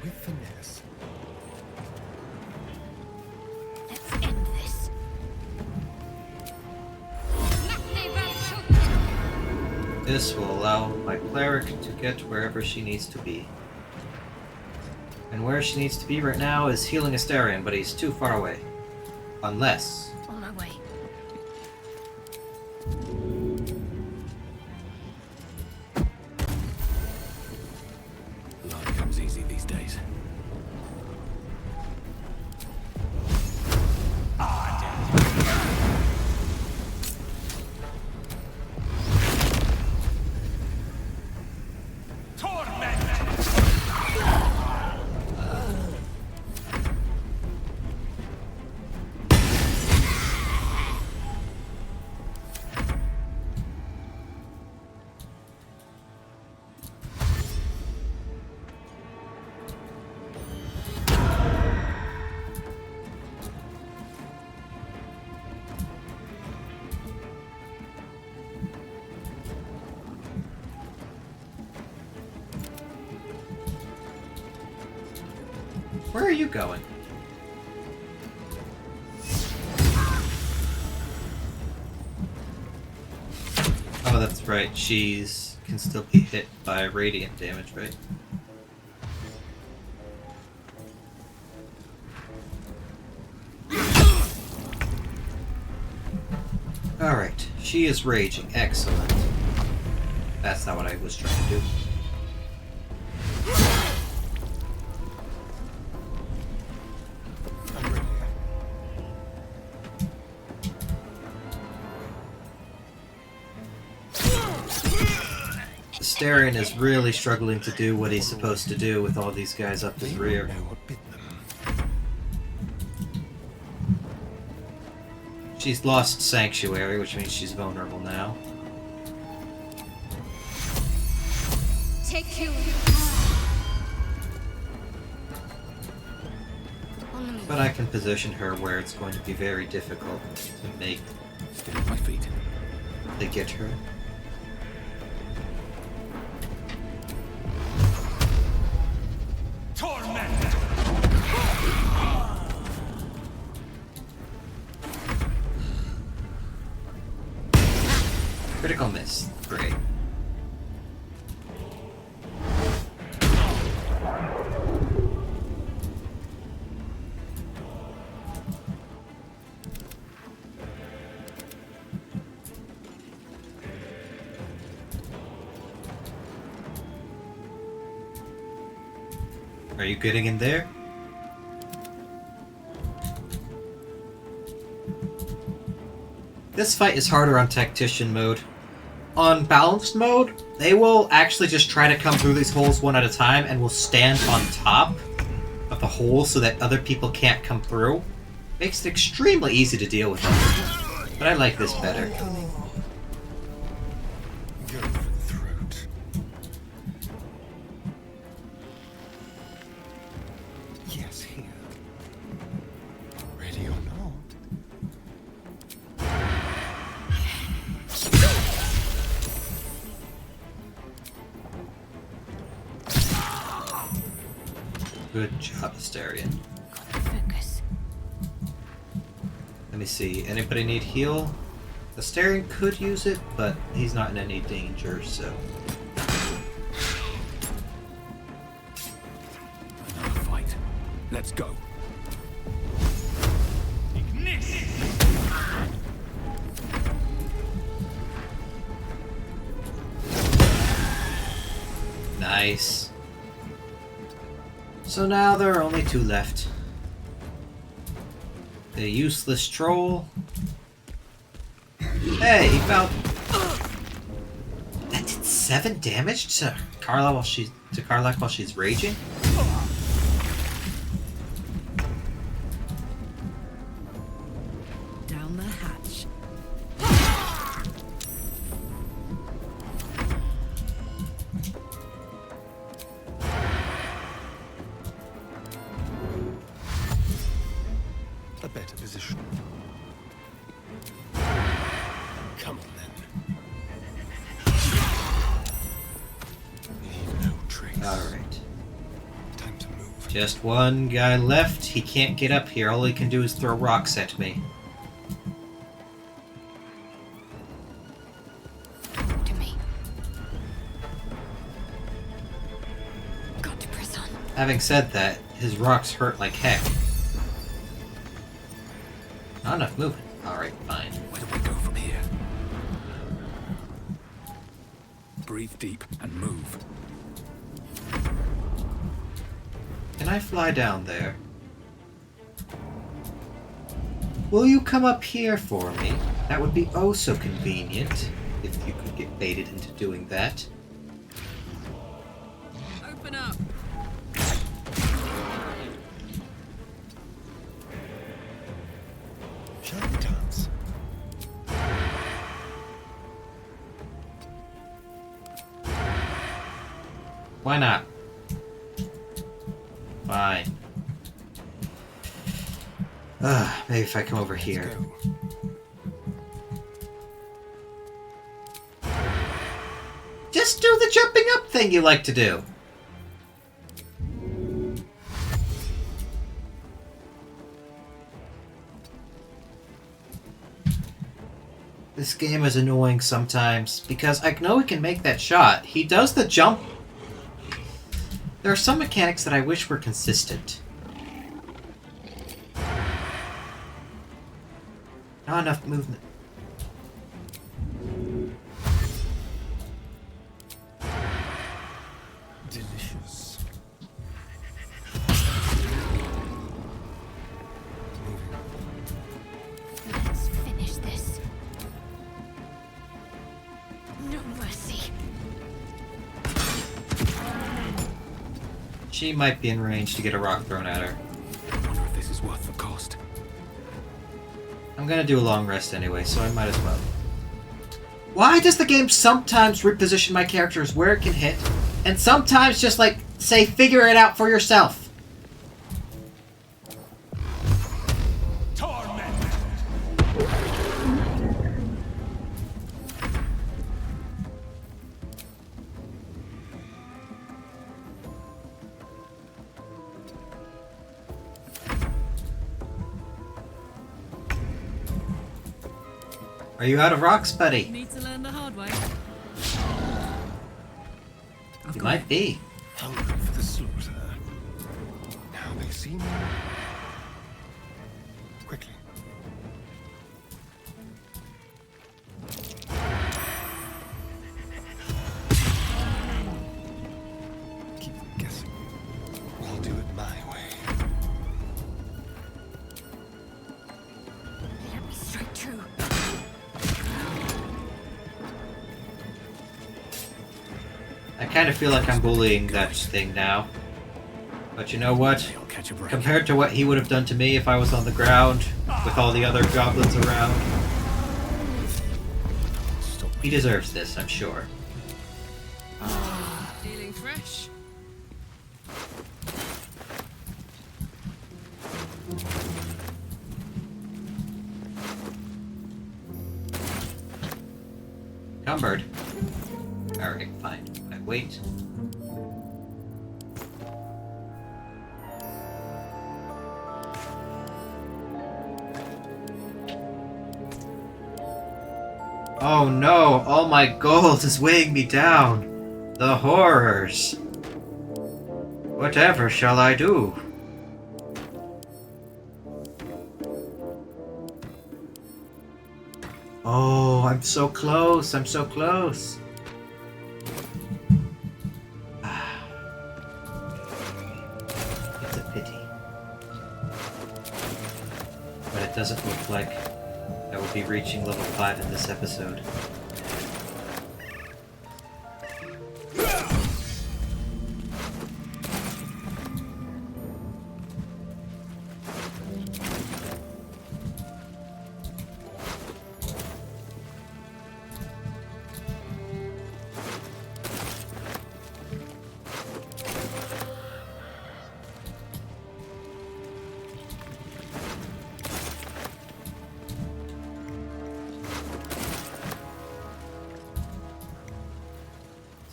With finesse. Let's end this. This will allow my cleric to get wherever she needs to be. And where she needs to be right now is healing Astarion, but he's too far away. Unless... On my way. Life comes easy these days. Where are you going? Oh, that's right. She's can still be hit by radiant damage, right? Alright. She is raging. Excellent. That's not what I was trying to do. Astarion is really struggling to do what he's supposed to do with all these guys up his rear. She's lost Sanctuary, which means she's vulnerable now. Take you. But I can position her where it's going to be very difficult to make Stay on my feet. to get her. Critical miss. Great. Are you getting in there? This fight is harder on Tactician mode. On balanced mode, they will actually just try to come through these holes one at a time and will stand on top of the hole so that other people can't come through. Makes it extremely easy to deal with them. But I like this better. Go for the throat. Yes, here. Ready or not? Good job, Astarion. Focus. Let me see. Anybody need heal? Astarion could use it, but he's not in any danger, so... Another fight. Let's go. Nice. So now there are only two left. The useless troll. Hey, he found... That did 7 damage to Karlach while she's raging? Down the hatch. A better position. Come on then. Leave no trace. Alright. Time to move. Just one guy left. He can't get up here. All he can do is throw rocks at me. To me. Having said that, his rocks hurt like heck. Not enough movement. Alright, fine. Where do we go from here? Breathe deep and move. Can I fly down there? Will you come up here for me? That would be oh so convenient, if you could get baited into doing that. Open up. Shiny times. Why not? Fine. Maybe if I come over here. Just do the jumping up thing you like to do. This game is annoying sometimes because I know he can make that shot. He does the jump. There are some mechanics that I wish were consistent. Not enough movement. Delicious. Let's finish this. No mercy. She might be in range to get a rock thrown at her. I wonder if this is worth the cost. I'm gonna do a long rest anyway, so I might as well. Why does the game sometimes reposition my characters where it can hit, and sometimes just like say figure it out for yourself? Are you out of rocks, buddy? Need to learn the hard way. You might be. Hungry for the slaughter. Now they see me. Quickly. Keep them guessing. I'll do it my way. Let me straight through. I kind of feel like I'm bullying that thing now. But you know what? Compared to what he would have done to me if I was on the ground with all the other goblins around, he deserves this, I'm sure. Feeling fresh? Cumbered. Alright, fine. I wait. Oh no! All my gold is weighing me down! The horrors! Whatever shall I do? Oh, I'm so close! I'm so close! It's a pity. But it doesn't look like I will be reaching level 5 in this episode.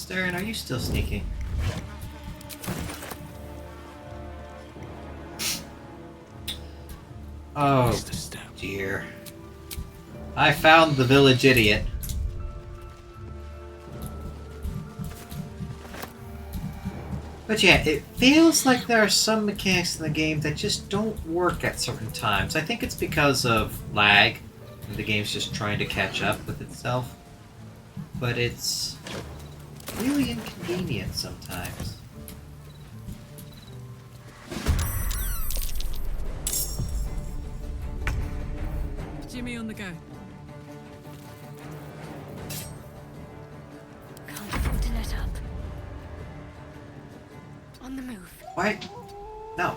Darren, are you still sneaking? Oh, dear. I found the village idiot. But yeah, it feels like there are some mechanics in the game that just don't work at certain times. I think it's because of lag, and the game's just trying to catch up with itself. But it's really inconvenient sometimes. Jimmy on the go. Can't afford to let up. On the move. Why? No.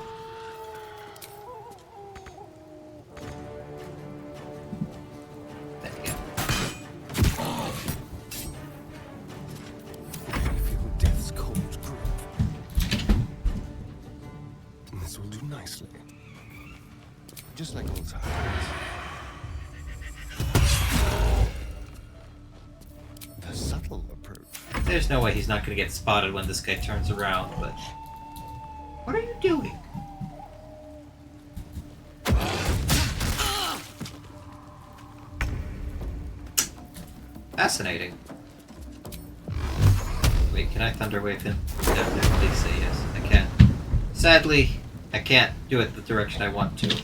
There you go. I feel death's cold grip. This will do nicely. Just like old times. The subtle approach. There's no way he's not going to get spotted when this guy turns around, but... What are you doing? Fascinating. Wait, can I Thunder Wave him? Definitely, please say yes. I can. Sadly, I can't do it the direction I want to.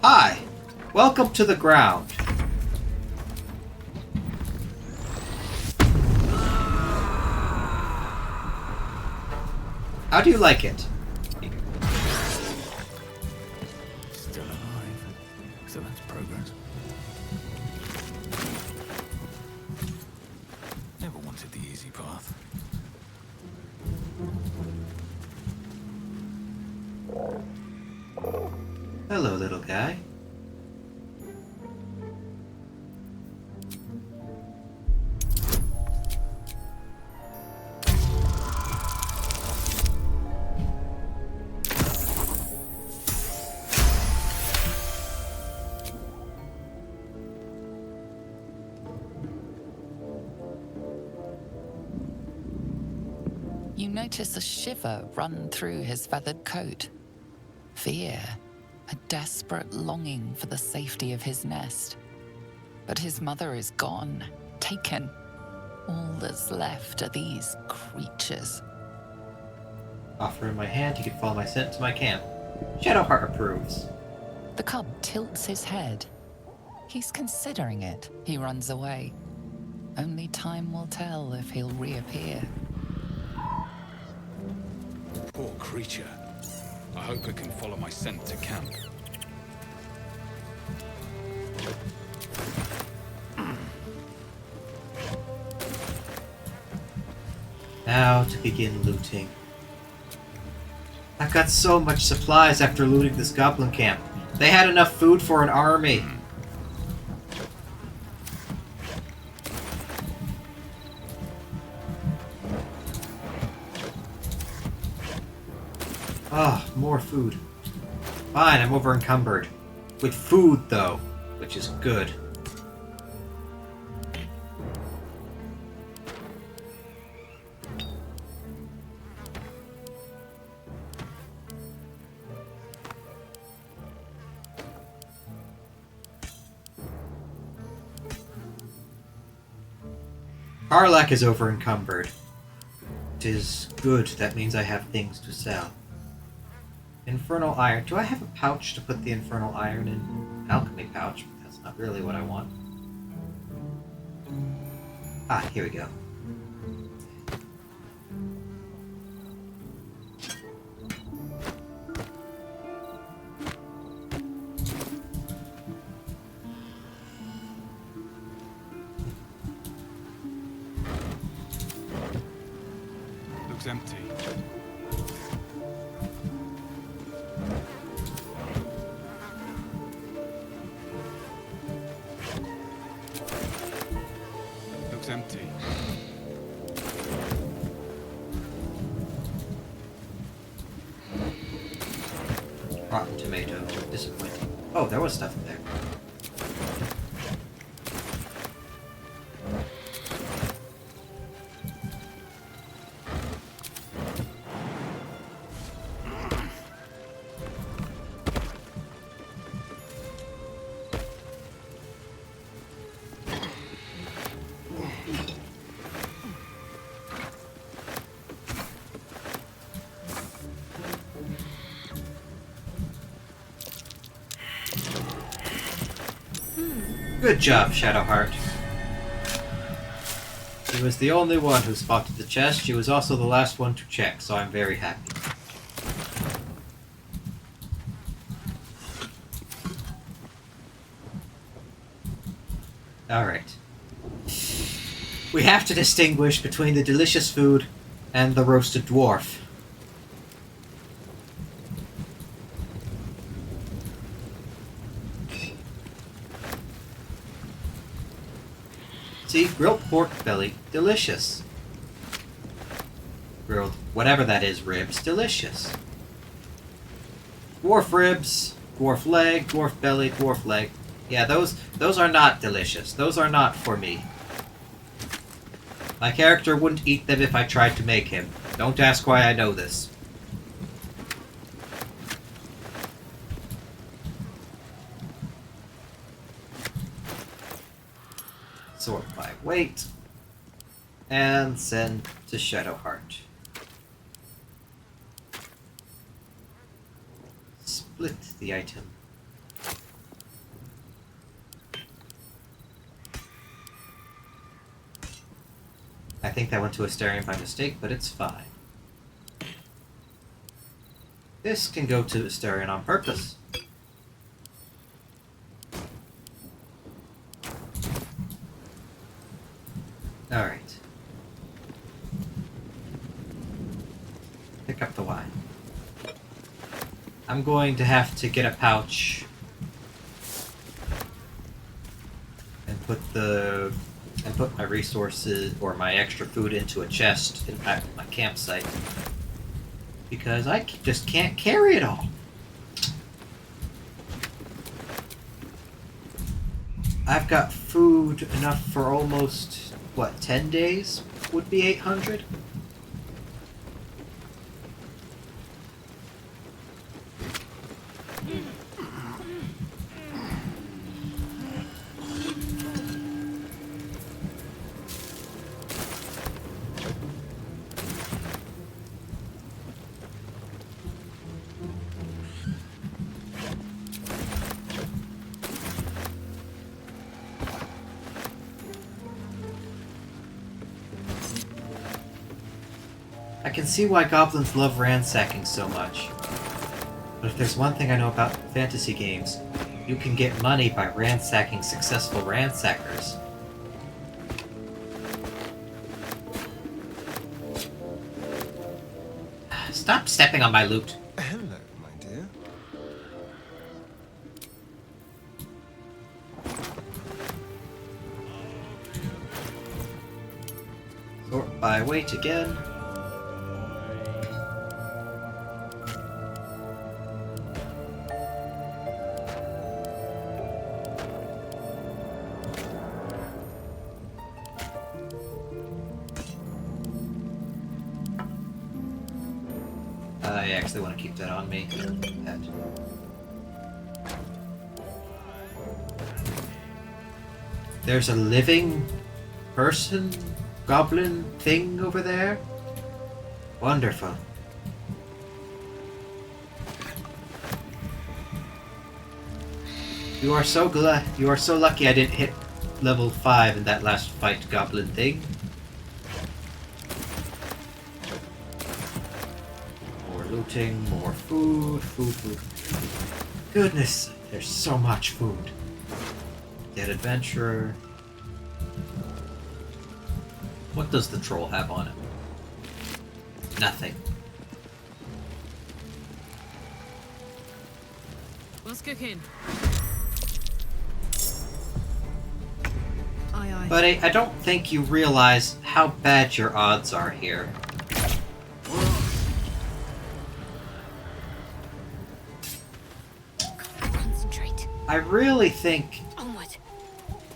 Hi! Welcome to the ground. How do you like it? Still alive. So that's progress. Never wanted the easy path. Hello, little guy. You notice a shiver run through his feathered coat. Fear, a desperate longing for the safety of his nest. But his mother is gone, taken. All that's left are these creatures. Offer in my hand, you can follow my scent to my camp. Shadowheart approves. The cub tilts his head. He's considering it. He runs away. Only time will tell if he'll reappear. Poor creature. I hope it can follow my scent to camp. Now to begin looting. I've got so much supplies after looting this goblin camp. They had enough food for an army. Ah, more food. Fine, I'm over encumbered. With food, though, which is good. Karlak is over encumbered. It is good, that means I have things to sell. Infernal iron. Do I have a pouch to put the infernal iron in? Alchemy pouch, but that's not really what I want. Ah, here we go. Looks empty. Looks empty. Rotten tomato. Disappointing. Oh, there was stuff in there. Good job, Shadowheart. She was the only one who spotted the chest. She was also the last one to check, so I'm very happy. Alright. We have to distinguish between the delicious food and the roasted dwarf. See, grilled pork belly, delicious. Grilled, whatever that is, ribs, delicious. Dwarf ribs, dwarf leg, dwarf belly, dwarf leg. Yeah, those are not delicious. Those are not for me. My character wouldn't eat them if I tried to make him. Don't ask why I know this. Sort by weight. And send to Shadowheart. Split the item. I think that went to Asterion by mistake, but it's fine. This can go to Asterion on purpose. Alright. Pick up the wine. I'm going to have to get a pouch and put my resources or my extra food into a chest at my campsite because I just can't carry it all. I've got food enough for almost, what, 10 days? Would be 800? I can see why goblins love ransacking so much. But if there's one thing I know about fantasy games, you can get money by ransacking successful ransackers. Stop stepping on my loot. Hello, my dear. Sort by weight again. I actually want to keep that on me. That. There's a living person, goblin thing over there? Wonderful. You are so lucky I didn't hit level 5 in that last fight, goblin thing. Looting, more food. Goodness, there's so much food. Dead adventurer. What does the troll have on it? Nothing. What's cooking? Buddy, I don't think you realize how bad your odds are here. I really think...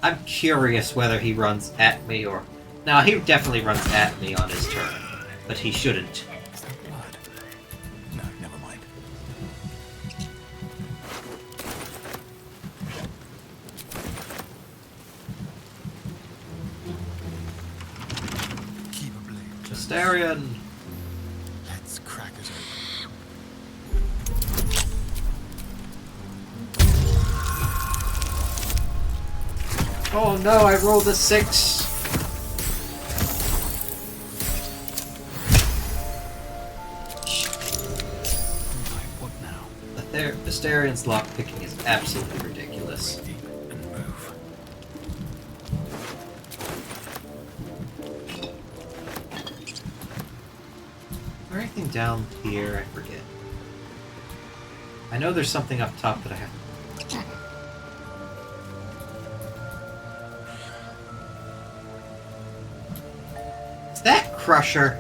I'm curious whether he runs at me or... No, he definitely runs at me on his turn. But he shouldn't. No, never mind. Keep a blade. Asterion! Let's crack it open. Oh no, I rolled a 6. What now? Asterian's lockpicking is absolutely ridiculous. And move. Is there anything down here? I forget. I know there's something up top that I have. Is that Crusher?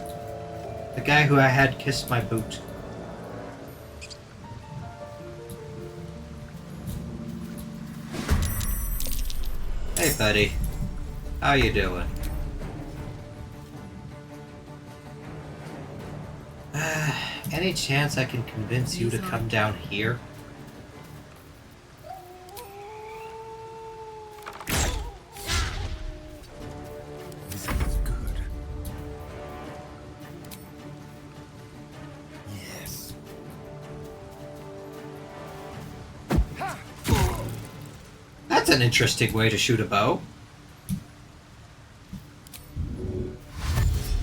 The guy who I had kissed my boot. Hey buddy. How you doing? Any chance I can convince you to come down here? This is good. Yes. That's an interesting way to shoot a bow.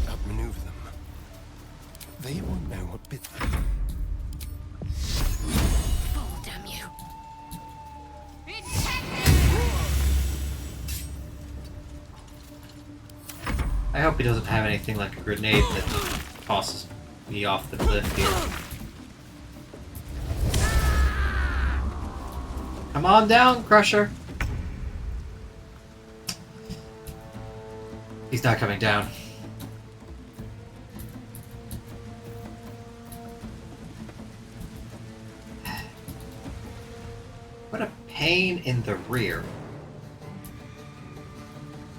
Outmaneuver them. They won't know what bit them. Oh, damn you. I hope he doesn't have anything like a grenade that tosses me off the cliff here. Come on down, Crusher! He's not coming down. What a pain in the rear.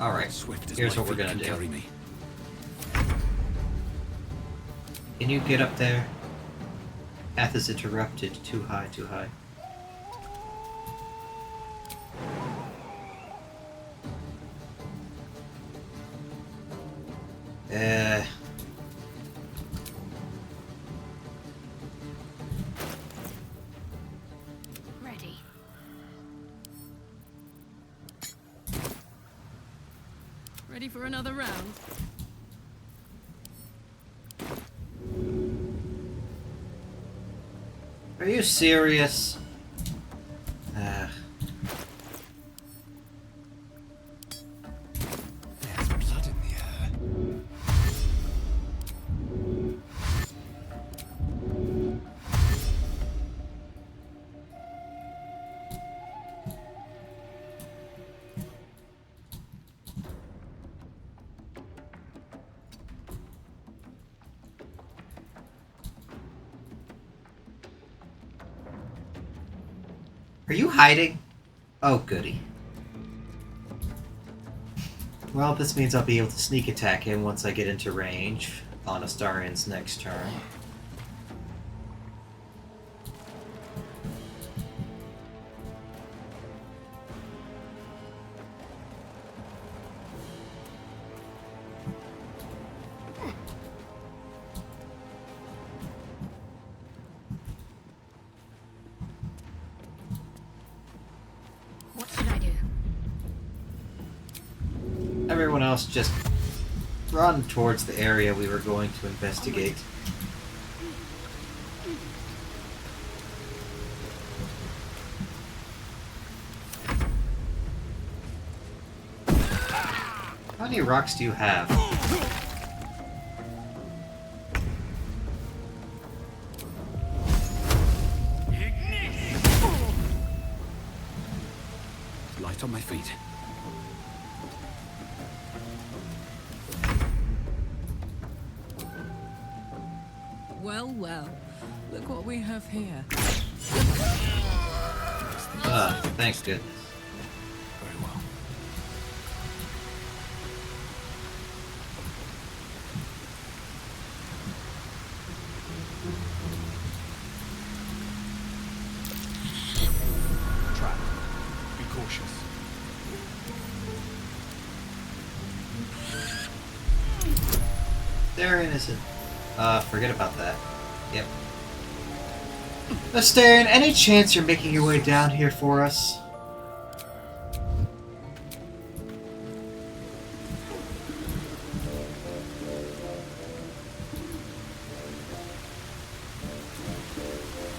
Alright, here's what we're gonna do. Can you get up there? Path is interrupted. Too high, too high. Ready. Ready for another round? Are you serious? There's blood in the air. Are you hiding? Oh, goody. Well, this means I'll be able to sneak attack him once I get into range on Astarian's next turn. What should I do? Everyone else just run towards the area we were going to investigate. How many rocks do you have? Light on my feet. Well, well. Look what we have here. Thanks, good. Very well. Trap. Be cautious. They're innocent. Forget about that. Yep. Astarian, any chance you're making your way down here for us?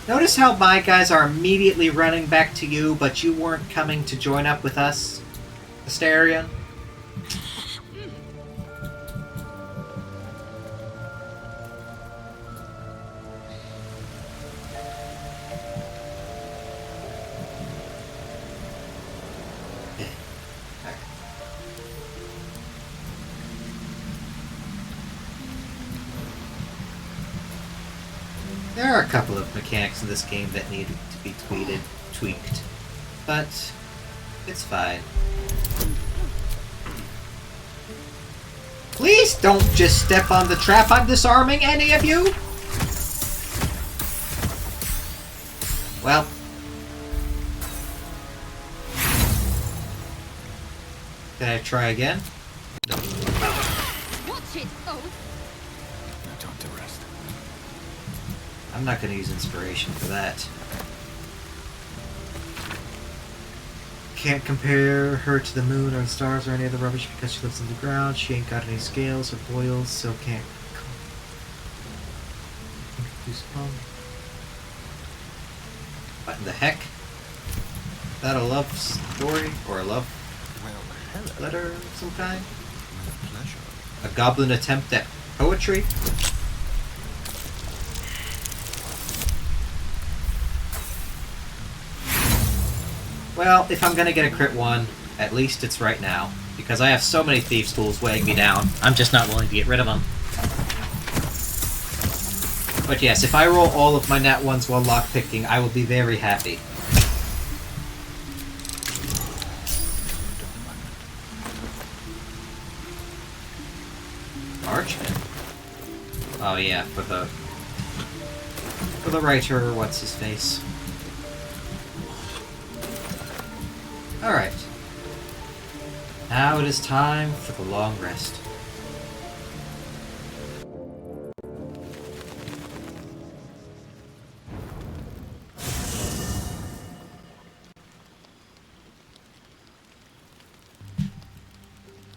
Notice how my guys are immediately running back to you, but you weren't coming to join up with us, Asterion? There are a couple of mechanics in this game that need to be tweaked, but it's fine. Please don't just step on the trap I'm disarming, any of you! Well. Can I try again? No. Watch it, oh. No time to rest. I'm not going to use inspiration for that. Can't compare her to the moon or the stars or any other rubbish because she lives underground. She ain't got any scales or boils, so can't. What in the heck? Is that a love story or a love letter of some kind? A goblin attempt at poetry? Well, if I'm gonna get a crit one, at least it's right now. Because I have so many thieves' tools weighing me down, I'm just not willing to get rid of them. But yes, if I roll all of my nat ones while lockpicking, I will be very happy. Archman? Oh yeah, for the writer, what's his face? Alright. Now it is time for the long rest.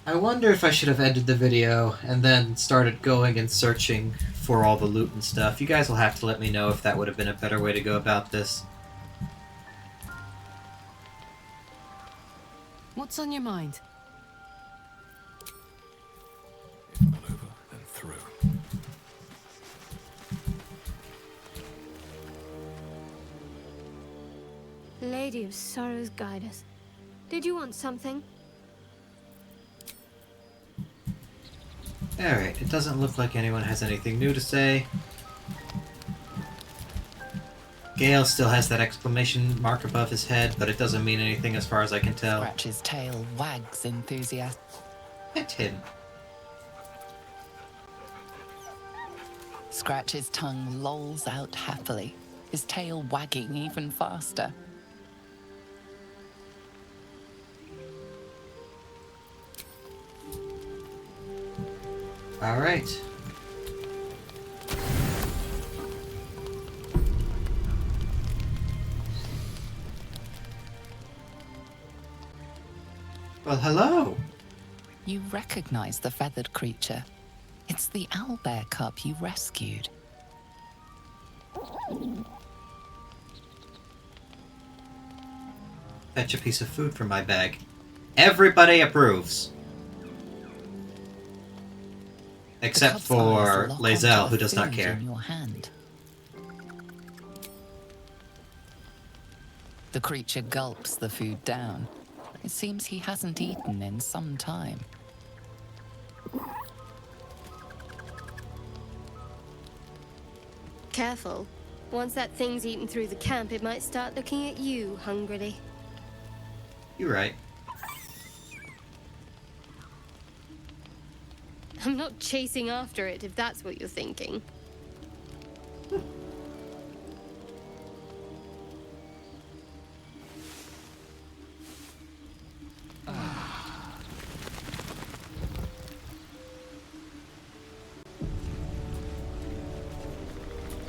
I wonder if I should have ended the video and then started going and searching for all the loot and stuff. You guys will have to let me know if that would have been a better way to go about this. What's on your mind? If not over, then through. Lady of Sorrows, guide us. Did you want something? Alright, it doesn't look like anyone has anything new to say. Gale still has that exclamation mark above his head, but it doesn't mean anything as far as I can tell. Scratch's tail wags enthusiastic. Hit him. Scratch's tongue lolls out happily, his tail wagging even faster. Alright. Well, hello. You recognize the feathered creature. It's the owlbear cub you rescued. Fetch a piece of food from my bag. Everybody approves. Except for Lae'zel, who does not care. In your hand. The creature gulps the food down. It seems he hasn't eaten in some time. Careful. Once that thing's eaten through the camp, it might start looking at you hungrily. You're right. I'm not chasing after it, if that's what you're thinking.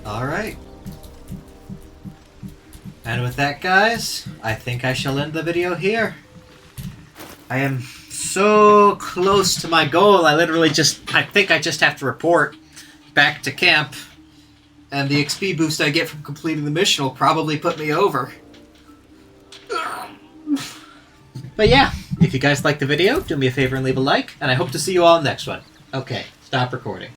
Alright. And with that, guys, I think I shall end the video here. I am so close to my goal. I think I just have to report back to camp And the XP boost I get from completing the mission will probably put me over. But yeah, if you guys liked the video, do me a favor and leave a like, and I hope to see you all in the next one. Okay, stop recording.